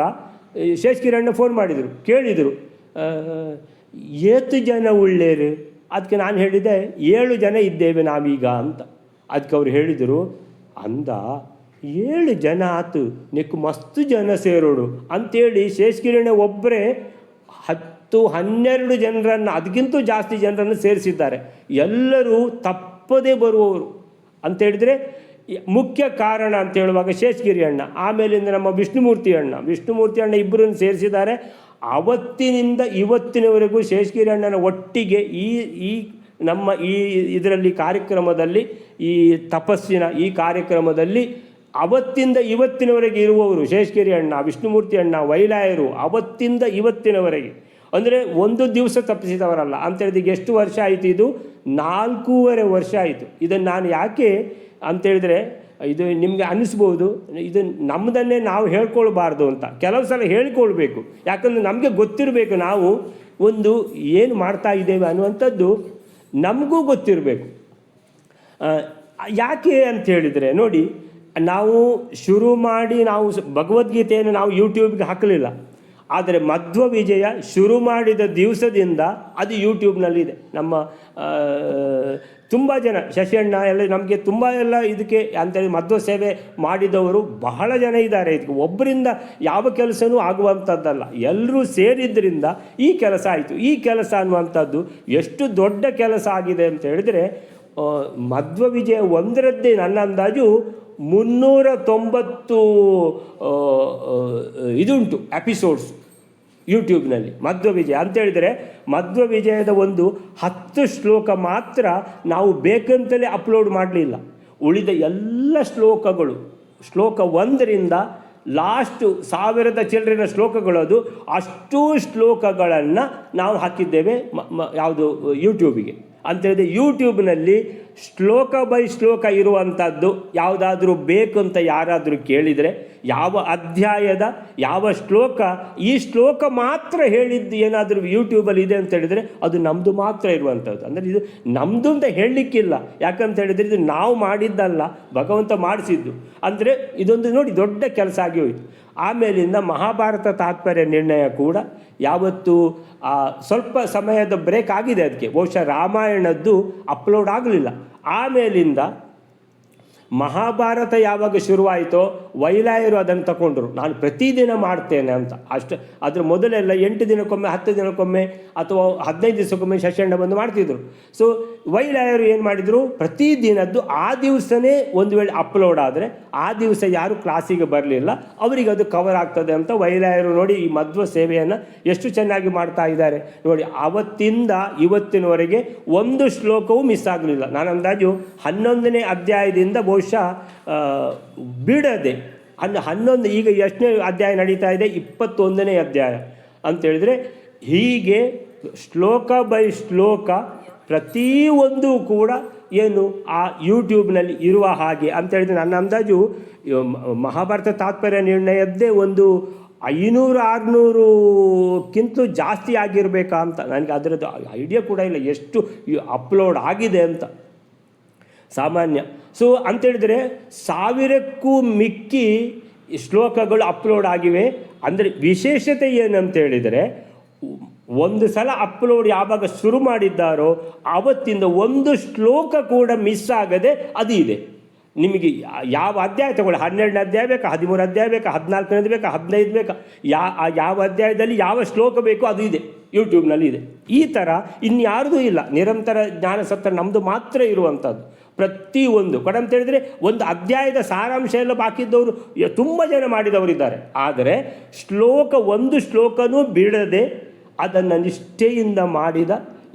ಶೇಷಗಿರಿ ಅಣ್ಣ ಫೋನ್ ಮಾಡಿದರು, ಕೇಳಿದರು, ಏತು ಜನ ಉಳ್ಳೇರು? ಅದಕ್ಕೆ ನಾನು ಹೇಳಿದೆ 7 ಜನ ಇದ್ದೇವೆ ನಾವೀಗ ಅಂತ. ಅದಕ್ಕೆ ಅವ್ರು ಹೇಳಿದರು, ಅಂದ 7 ಜನ ಆತು, ನಿಕ್ಕು ಮಸ್ತು ಜನ ಸೇರೋಡು ಅಂಥೇಳಿ ಶೇಷಗಿರಿಯಣ್ಣ ಒಬ್ಬರೇ 10-12 ಜನರನ್ನು, ಅದಕ್ಕಿಂತ ಜಾಸ್ತಿ ಜನರನ್ನು ಸೇರಿಸಿದ್ದಾರೆ. ಎಲ್ಲರೂ ತಪ್ಪದೇ ಬರುವವರು ಅಂತೇಳಿದರೆ ಮುಖ್ಯ ಕಾರಣ ಅಂತ ಹೇಳುವಾಗ ಶೇಷಗಿರಿ ಅಣ್ಣ, ಆಮೇಲಿಂದ ನಮ್ಮ ವಿಷ್ಣುಮೂರ್ತಿ ಅಣ್ಣ ಇಬ್ಬರನ್ನು ಸೇರಿಸಿದ್ದಾರೆ. ಅವತ್ತಿನಿಂದ ಇವತ್ತಿನವರೆಗೂ ಶೇಷಗಿರಿ ಅಣ್ಣನ ಒಟ್ಟಿಗೆ ಈ ನಮ್ಮ ಇದರಲ್ಲಿ ಕಾರ್ಯಕ್ರಮದಲ್ಲಿ, ಈ ತಪಸ್ಸಿನ ಈ ಕಾರ್ಯಕ್ರಮದಲ್ಲಿ ಅವತ್ತಿಂದ ಇವತ್ತಿನವರೆಗೆ ಇರುವವರು ಶೇಷಗಿರಿ ಅಣ್ಣ, ವಿಷ್ಣುಮೂರ್ತಿ ಅಣ್ಣ, ವೈಲಾಯರು, ಅವತ್ತಿಂದ ಇವತ್ತಿನವರೆಗೆ. ಅಂದರೆ ಒಂದು ದಿವಸ ತಪ್ಪಿಸಿದವರಲ್ಲ ಅಂತೇಳಿದ್ರೆ ಎಷ್ಟು ವರ್ಷ ಆಯಿತು? ಇದು 4.5 ವರ್ಷ ಆಯಿತು. ಇದನ್ನು ನಾನು ಯಾಕೆ ಅಂತೇಳಿದರೆ, ಇದು ನಿಮಗೆ ಅನ್ನಿಸ್ಬೋದು ಇದು ನಮ್ಮದನ್ನೇ ನಾವು ಹೇಳ್ಕೊಳ್ಬಾರ್ದು ಅಂತ. ಕೆಲವು ಸಲ ಹೇಳ್ಕೊಳ್ಬೇಕು, ಯಾಕಂದರೆ ನಮಗೆ ಗೊತ್ತಿರಬೇಕು ನಾವು ಒಂದು ಏನು ಮಾಡ್ತಾ ಇದ್ದೇವೆ ಅನ್ನುವಂಥದ್ದು ನಮಗೂ ಗೊತ್ತಿರಬೇಕು. ಯಾಕೆ ಅಂತ ಹೇಳಿದರೆ ನೋಡಿ, ನಾವು ಶುರು ಮಾಡಿ ನಾವು ಭಗವದ್ಗೀತೆಯನ್ನು ನಾವು ಯೂಟ್ಯೂಬ್ಗೆ ಹಾಕಲಿಲ್ಲ. ಆದರೆ ಮಧ್ವ ವಿಜಯ ಶುರು ಮಾಡಿದ ದಿವಸದಿಂದ ಅದು ಯೂಟ್ಯೂಬ್ನಲ್ಲಿದೆ. ನಮ್ಮ ತುಂಬ ಜನ ಶಶಿಯಣ್ಣ ಎಲ್ಲ ನಮಗೆ ತುಂಬ ಎಲ್ಲ ಇದಕ್ಕೆ ಅಂತೇಳಿ ಮಧ್ವ ಸೇವೆ ಮಾಡಿದವರು ಬಹಳ ಜನ ಇದ್ದಾರೆ. ಇದಕ್ಕೆ ಒಬ್ಬರಿಂದ ಯಾವ ಕೆಲಸನೂ ಆಗುವಂಥದ್ದಲ್ಲ, ಎಲ್ಲರೂ ಸೇರಿದ್ದರಿಂದ ಈ ಕೆಲಸ ಆಯಿತು. ಈ ಕೆಲಸ ಅನ್ನುವಂಥದ್ದು ಎಷ್ಟು ದೊಡ್ಡ ಕೆಲಸ ಆಗಿದೆ ಅಂತ ಹೇಳಿದರೆ, ಮಧ್ವ ವಿಜಯ ಒಂದರದ್ದೇ ನನ್ನ ಅಂದಾಜು 390 ಇದುಂಟು ಎಪಿಸೋಡ್ಸ್ ಯೂಟ್ಯೂಬ್ನಲ್ಲಿ ಮಧ್ವ ವಿಜಯ ಅಂತೇಳಿದರೆ, ಮಧ್ವ ವಿಜಯದ ಒಂದು 10 ಶ್ಲೋಕ ಮಾತ್ರ ನಾವು ಬೇಕಂತಲೇ ಅಪ್ಲೋಡ್ ಮಾಡಲಿಲ್ಲ. ಉಳಿದ ಎಲ್ಲ ಶ್ಲೋಕಗಳು, ಶ್ಲೋಕ 1ರಿಂದ ಲಾಸ್ಟು 1000 ಚಿಲ್ಲರೆಯ ಶ್ಲೋಕಗಳು, ಅದು ಅಷ್ಟೂ ಶ್ಲೋಕಗಳನ್ನು ನಾವು ಹಾಕಿದ್ದೇವೆ ಯಾವುದು ಯೂಟ್ಯೂಬಿಗೆ ಅಂತೇಳಿದರೆ. ಯೂಟ್ಯೂಬ್ನಲ್ಲಿ ಶ್ಲೋಕ ಬೈ ಶ್ಲೋಕ ಇರುವಂಥದ್ದು ಯಾವುದಾದ್ರೂ ಬೇಕು ಅಂತ ಯಾರಾದರೂ ಕೇಳಿದರೆ, ಯಾವ ಅಧ್ಯಾಯದ ಯಾವ ಶ್ಲೋಕ, ಈ ಶ್ಲೋಕ ಮಾತ್ರ ಹೇಳಿದ್ದು ಏನಾದರೂ ಯೂಟ್ಯೂಬಲ್ಲಿ ಇದೆ ಅಂತ ಹೇಳಿದರೆ ಅದು ನಮ್ಮದು ಮಾತ್ರ ಇರುವಂಥದ್ದು. ಅಂದರೆ ಇದು ನಮ್ಮದು ಅಂತ ಹೇಳಲಿಕ್ಕಿಲ್ಲ, ಯಾಕಂತ ಹೇಳಿದರೆ ಇದು ನಾವು ಮಾಡಿದ್ದಲ್ಲ, ಭಗವಂತ ಮಾಡಿಸಿದ್ದು. ಅಂದರೆ ಇದೊಂದು ನೋಡಿ ದೊಡ್ಡ ಕೆಲಸ ಆಗಿ ಹೋಯಿತು. ಆಮೇಲಿಂದ ಮಹಾಭಾರತ ತಾತ್ಪರ್ಯ ನಿರ್ಣಯ ಕೂಡ ಯಾವತ್ತು ಸ್ವಲ್ಪ ಸಮಯದ ಬ್ರೇಕ್ ಆಗಿದೆ, ಅದಕ್ಕೆ ಬಹುಶಃ ರಾಮಾಯಣದ್ದು ಅಪ್ಲೋಡ್ ಆಗಲಿಲ್ಲ. ಆಮೇಲಿಂದ ಮಹಾಭಾರತ ಯಾವಾಗ ಶುರುವಾಯಿತೋ ವೈಲಾಯರು ಅದನ್ನು ತಗೊಂಡ್ರು, ನಾನು ಪ್ರತಿದಿನ ಮಾಡ್ತೇನೆ ಅಂತ. ಅಷ್ಟು ಅದರ ಮೊದಲೆಲ್ಲ 8 ದಿನಕ್ಕೊಮ್ಮೆ 10 ದಿನಕ್ಕೊಮ್ಮೆ ಅಥವಾ 15 ದಿವಸಕ್ಕೊಮ್ಮೆ ಶಶಣ್ಣ ಬಂದು ಮಾಡ್ತಿದ್ರು. ಸೊ ವೈಲಾಯರು ಏನು ಮಾಡಿದರು, ಪ್ರತಿದಿನದ್ದು ಆ ದಿವಸನೇ ಒಂದು ವೇಳೆ ಅಪ್ಲೋಡ್ ಆದರೆ ಆ ದಿವಸ ಯಾರು ಕ್ಲಾಸಿಗೆ ಬರಲಿಲ್ಲ, ಅವರಿಗೆ ಅದು ಕವರ್ ಆಗ್ತದೆ ಅಂತ ವೈಲಾಯರು ನೋಡಿ ಈ ಮಧ್ವ ಸೇವೆಯನ್ನು ಎಷ್ಟು ಚೆನ್ನಾಗಿ ಮಾಡ್ತಾ ಇದ್ದಾರೆ ನೋಡಿ. ಆವತ್ತಿಂದ ಇವತ್ತಿನವರೆಗೆ ಒಂದು ಶ್ಲೋಕವೂ ಮಿಸ್ ಆಗಲಿಲ್ಲ. ನಾನು ಅಂದಾಜು 11ನೇ ಅಧ್ಯಾಯದಿಂದ ಬಹುಶಃ ಬಿಡದೆ 11 ಈಗ ಎಷ್ಟನೇ ಅಧ್ಯಾಯ ನಡೀತಾ ಇದೆ, 21ನೇ ಅಧ್ಯಾಯ ಅಂತೇಳಿದರೆ, ಹೀಗೆ ಶ್ಲೋಕ ಬೈ ಶ್ಲೋಕ ಪ್ರತಿಯೊಂದು ಕೂಡ ಏನು ಆ ಯೂಟ್ಯೂಬ್ನಲ್ಲಿ ಇರುವ ಹಾಗೆ ಅಂತೇಳಿದರೆ, ನನ್ನ ಅಂದಾಜು ಮಹಾಭಾರತ ತಾತ್ಪರ್ಯ ನಿರ್ಣಯದ್ದೇ ಒಂದು 500-600ಕ್ಕಿಂತಲೂ ಜಾಸ್ತಿ ಆಗಿರಬೇಕಾ ಅಂತ. ನನಗೆ ಅದರದ್ದು ಐಡಿಯಾ ಕೂಡ ಇಲ್ಲ ಎಷ್ಟು ಅಪ್ಲೋಡ್ ಆಗಿದೆ ಅಂತ ಸಾಮಾನ್ಯ. ಸೊ ಅಂತೇಳಿದರೆ 1000ಕ್ಕೂ ಮಿಕ್ಕಿ ಶ್ಲೋಕಗಳು ಅಪ್ಲೋಡ್ ಆಗಿವೆ. ಅಂದರೆ ವಿಶೇಷತೆ ಏನಂತೇಳಿದರೆ, ಒಂದು ಸಲ ಅಪ್ಲೋಡ್ ಯಾವಾಗ ಶುರು ಮಾಡಿದ್ದಾರೋ ಆವತ್ತಿಂದ ಒಂದು ಶ್ಲೋಕ ಕೂಡ ಮಿಸ್ ಆಗದೆ ಅದು ಇದೆ. ನಿಮಗೆ ಯಾವ ಅಧ್ಯಾಯ ತಗೊಳ್ಳಿ, 12ನೇ ಅಧ್ಯಾಯ ಬೇಕಾ, 13 ಅಧ್ಯಾಯ ಬೇಕಾ, 14ನೇದು ಬೇಕಾ, 15 ಬೇಕಾ, ಯಾವ ಅಧ್ಯಾಯದಲ್ಲಿ ಯಾವ ಶ್ಲೋಕ ಬೇಕೋ ಅದು ಇದೆ, ಯೂಟ್ಯೂಬ್ನಲ್ಲಿ ಇದೆ. ಈ ಥರ ಇನ್ಯಾರ್ದೂ ಇಲ್ಲ. ನಿರಂತರ ಜ್ಞಾನಸತ್ರ ನಮ್ಮದು ಮಾತ್ರ ಇರುವಂಥದ್ದು. ಪ್ರತಿಯೊಂದು ಕಡೆ ಹೇಳಿದರೆ ಒಂದು ಅಧ್ಯಾಯದ ಸಾರಾಂಶ ಎಲ್ಲ ಬಾಕಿದ್ದವರು ತುಂಬ ಜನ ಮಾಡಿದವರಿದ್ದಾರೆ. ಆದರೆ ಒಂದು ಶ್ಲೋಕನೂ ಬಿಡದೆ ಅದನ್ನು ನಿಷ್ಠೆಯಿಂದ ಮಾಡಿದ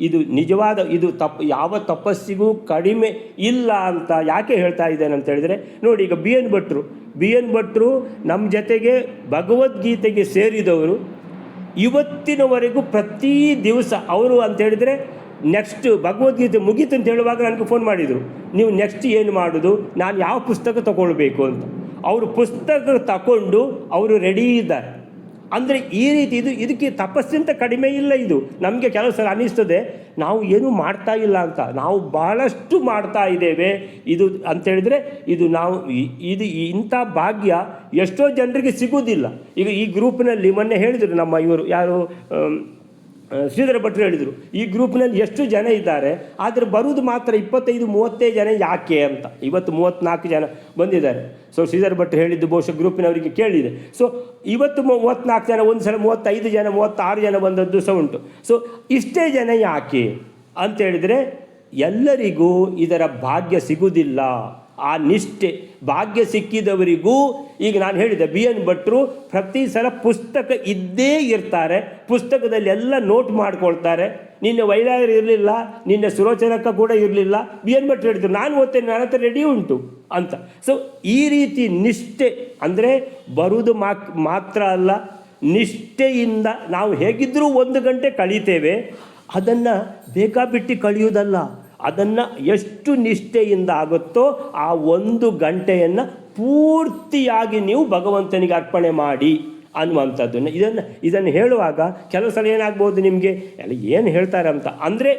ಇದು ನಿಜವಾದ ಇದು ಯಾವ ತಪಸ್ಸಿಗೂ ಕಡಿಮೆ ಇಲ್ಲ ಅಂತ ಯಾಕೆ ಹೇಳ್ತಾ ಇದ್ದೇನೆ ಅಂತ ಹೇಳಿದರೆ, ನೋಡಿ ಈಗ ಬಿ ಎನ್ ಭಟ್ರು ನಮ್ಮ ಜೊತೆಗೆ ಭಗವದ್ಗೀತೆಗೆ ಸೇರಿದವರು. ಇವತ್ತಿನವರೆಗೂ ಪ್ರತಿ ದಿವಸ ಅವರು ಅಂತೇಳಿದರೆ ನೆಕ್ಸ್ಟ್ ಭಗವದ್ಗೀತೆ ಮುಗೀತು ಅಂತ ಹೇಳುವಾಗ ನನಗೆ ಫೋನ್ ಮಾಡಿದರು, ನೀವು ನೆಕ್ಸ್ಟ್ ಏನು ಮಾಡೋದು, ನಾನು ಯಾವ ಪುಸ್ತಕ ತಗೊಳ್ಬೇಕು ಅಂತ. ಅವರು ಪುಸ್ತಕ ತಗೊಂಡು ಅವರು ರೆಡಿ ಇದ್ದಾರೆ. ಅಂದರೆ ಈ ರೀತಿ ಇದಕ್ಕೆ ತಪಸ್ಸಿಂತ ಕಡಿಮೆ ಇಲ್ಲ. ಇದು ನಮಗೆ ಕೆಲವು ಸಲ ಅನ್ನಿಸ್ತದೆ ನಾವು ಏನೂ ಮಾಡ್ತಾ ಇಲ್ಲ ಅಂತ. ನಾವು ಭಾಳಷ್ಟು ಮಾಡ್ತಾ ಇದ್ದೇವೆ ಇದು ಅಂತೇಳಿದರೆ, ಇದು ನಾವು ಇದು ಇಂಥ ಭಾಗ್ಯ ಎಷ್ಟೋ ಜನರಿಗೆ ಸಿಗೋದಿಲ್ಲ. ಈಗ ಈ ಗ್ರೂಪ್ನಲ್ಲಿ ಮೊನ್ನೆ ಹೇಳಿದರು ನಮ್ಮ ಇವರು ಯಾರು ಶ್ರೀಧರ ಭಟ್ರು ಹೇಳಿದರು, ಈ ಗ್ರೂಪ್ನಲ್ಲಿ ಎಷ್ಟು ಜನ ಇದ್ದಾರೆ, ಆದರೆ ಬರುವುದು ಮಾತ್ರ 25-30 ಜನ ಯಾಕೆ ಅಂತ. ಇವತ್ತು 34 ಜನ ಬಂದಿದ್ದಾರೆ. ಸೊ ಶ್ರೀಧರ ಭಟ್ರು ಹೇಳಿದ್ದು ಬಹುಶಃ ಗ್ರೂಪಿನವರಿಗೆ ಕೇಳಿದೆ. ಸೊ ಇವತ್ತು 34 ಜನ, ಒಂದು ಸಲ 35 ಜನ 36 ಜನ ಬಂದದ್ದು ಸಹ ಉಂಟು. ಸೊ ಇಷ್ಟೇ ಜನ ಯಾಕೆ ಅಂತೇಳಿದರೆ, ಎಲ್ಲರಿಗೂ ಇದರ ಭಾಗ್ಯ ಸಿಗುವುದಿಲ್ಲ. ಆ ನಿಷ್ಠೆ ಭಾಗ್ಯ ಸಿಕ್ಕಿದವರಿಗೂ ಈಗ ನಾನು ಹೇಳಿದೆ, ಬಿ ಎನ್ ಭಟ್ರು ಪ್ರತಿ ಸಲ ಪುಸ್ತಕ ಇದ್ದೇ ಇರ್ತಾರೆ, ಪುಸ್ತಕದಲ್ಲಿ ಎಲ್ಲ ನೋಟ್ ಮಾಡ್ಕೊಳ್ತಾರೆ. ನಿನ್ನೆ ವೈಲಾಯರು ಇರಲಿಲ್ಲ, ನಿನ್ನೆ ಸುರೋಚನಕ್ಕ ಕೂಡ ಇರಲಿಲ್ಲ, ಬಿ ಎನ್ ಭಟ್ರು ಹೇಳಿದ್ರು ನಾನು ಓದ್ತೇನೆ, ನನ್ನ ಹತ್ರ ರೆಡಿ ಉಂಟು ಅಂತ. ಸೊ ಈ ರೀತಿ ನಿಷ್ಠೆ ಅಂದರೆ ಬರುವುದು ಮಾತ್ರ ಅಲ್ಲ, ನಿಷ್ಠೆಯಿಂದ ನಾವು ಹೇಗಿದ್ದರೂ 1 ಗಂಟೆ ಕಳೀತೇವೆ, ಅದನ್ನು ಬೇಕಾಬಿಟ್ಟು ಕಳೆಯುವುದಲ್ಲ. ಅದನ್ನು ಎಷ್ಟು ನಿಷ್ಠೆಯಿಂದ ಆಗುತ್ತೋ ಆ 1 ಗಂಟೆಯನ್ನು ಪೂರ್ತಿಯಾಗಿ ನೀವು ಭಗವಂತನಿಗೆ ಅರ್ಪಣೆ ಮಾಡಿ ಅನ್ನುವಂಥದ್ದನ್ನು ಇದನ್ನು ಹೇಳುವಾಗ ಕೆಲವು ಸಲ ಏನಾಗ್ಬೋದು ನಿಮಗೆ, ಎಲ್ಲ ಏನು ಹೇಳ್ತಾರೆ ಅಂತ. ಅಂದರೆ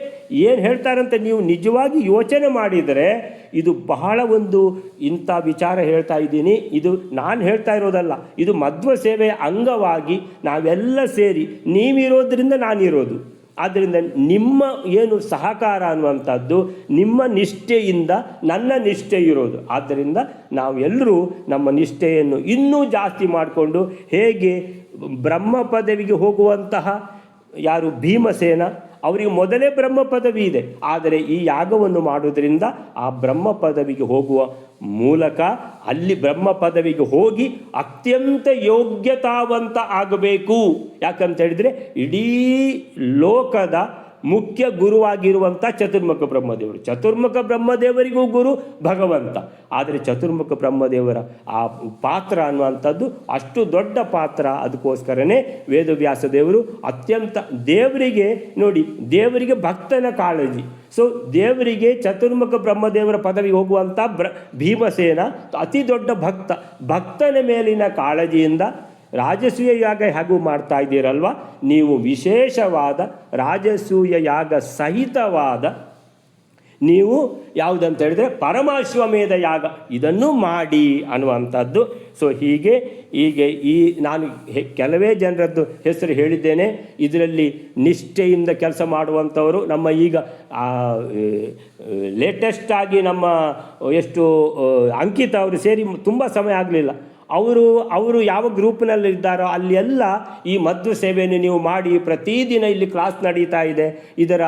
ಏನು ಹೇಳ್ತಾರಂತ ನೀವು ನಿಜವಾಗಿ ಯೋಚನೆ ಮಾಡಿದರೆ ಇದು ಬಹಳ ಒಂದು ಇಂಥ ವಿಚಾರ ಹೇಳ್ತಾ ಇದ್ದೀನಿ. ಇದು ನಾನು ಹೇಳ್ತಾ ಇರೋದಲ್ಲ, ಇದು ಮಧ್ವ ಸೇವೆಯ ಅಂಗವಾಗಿ ನಾವೆಲ್ಲ ಸೇರಿ, ನೀವಿರೋದ್ರಿಂದ ನಾನಿರೋದು ಆದ್ದರಿಂದ ನಿಮ್ಮ ಏನು ಸಹಕಾರ ಅನ್ನುವಂಥದ್ದು ನಿಮ್ಮ ನಿಷ್ಠೆಯಿಂದ ನನ್ನ ನಿಷ್ಠೆ ಇರೋದು. ಆದ್ದರಿಂದ ನಾವೆಲ್ಲರೂ ನಮ್ಮ ನಿಷ್ಠೆಯನ್ನು ಇನ್ನೂ ಜಾಸ್ತಿ ಮಾಡಿಕೊಂಡು ಹೇಗೆ ಬ್ರಹ್ಮ ಪದವಿಗೆ ಹೋಗುವಂತಹ ಯಾರು ಭೀಮಸೇನ ಅವರಿಗೆ ಮೊದಲೇ ಬ್ರಹ್ಮ ಪದವಿ ಇದೆ, ಆದರೆ ಈ ಯಾಗವನ್ನು ಮಾಡೋದರಿಂದ ಆ ಬ್ರಹ್ಮ ಪದವಿಗೆ ಹೋಗುವ ಮೂಲಕ ಅಲ್ಲಿ ಬ್ರಹ್ಮ ಪದವಿಗೆ ಹೋಗಿ ಅತ್ಯಂತ ಯೋಗ್ಯತಾವಂತ ಆಗಬೇಕು. ಯಾಕಂತ ಹೇಳಿದರೆ ಇಡೀ ಲೋಕದ ಮುಖ್ಯ ಗುರುವಾಗಿರುವಂಥ ಚತುರ್ಮುಖ ಬ್ರಹ್ಮದೇವರು. ಚತುರ್ಮುಖ ಬ್ರಹ್ಮದೇವರಿಗೂ ಗುರು ಭಗವಂತ. ಆದರೆ ಚತುರ್ಮುಖ ಬ್ರಹ್ಮದೇವರ ಆ ಪಾತ್ರ ಅನ್ನುವಂಥದ್ದು ಅಷ್ಟು ದೊಡ್ಡ ಪಾತ್ರ. ಅದಕ್ಕೋಸ್ಕರನೇ ವೇದವ್ಯಾಸ ದೇವರು ಅತ್ಯಂತ ದೇವರಿಗೆ ನೋಡಿ, ದೇವರಿಗೆ ಭಕ್ತನ ಕಾಳಜಿ. ಸೊ ದೇವರಿಗೆ ಚತುರ್ಮುಖ ಬ್ರಹ್ಮದೇವರ ಪದವಿಗೆ ಹೋಗುವಂಥ ಭೀಮಸೇನ ಅತಿ ದೊಡ್ಡ ಭಕ್ತನ ಮೇಲಿನ ಕಾಳಜಿಯಿಂದ ರಾಜಸೂಯ ಯಾಗ ಹೇಗೂ ಮಾಡ್ತಾ ಇದ್ದೀರಲ್ವ, ನೀವು ವಿಶೇಷವಾದ ರಾಜಸೂಯ ಯಾಗ ಸಹಿತವಾದ ನೀವು ಯಾವುದಂತ ಹೇಳಿದರೆ ಪರಮಾಶ್ವಮೇಧ ಯಾಗ ಇದನ್ನು ಮಾಡಿ ಅನ್ನುವಂಥದ್ದು. ಸೊ ಹೀಗೆ ಈ ನಾನು ಕೆಲವೇ ಜನರದ್ದು ಹೆಸರು ಹೇಳಿದ್ದೇನೆ. ಇದರಲ್ಲಿ ನಿಷ್ಠೆಯಿಂದ ಕೆಲಸ ಮಾಡುವಂಥವರು ನಮ್ಮ ಈಗ ಲೇಟೆಸ್ಟ್ ಆಗಿ ನಮ್ಮ ಎಷ್ಟು ಅಂಕಿತ ಅವರು ಸೇರಿ ತುಂಬ ಸಮಯ ಆಗಲಿಲ್ಲ. ಅವರು ಯಾವ ಗ್ರೂಪ್ನಲ್ಲಿ ಇದ್ದಾರೋ ಅಲ್ಲಿ ಎಲ್ಲ ಈ ಮದ್ದು ಸೇವೆಯನ್ನು ನೀವು ಮಾಡಿ ಪ್ರತಿದಿನ ಇಲ್ಲಿ ಕ್ಲಾಸ್ ನಡೀತಾ ಇದೆ, ಇದರ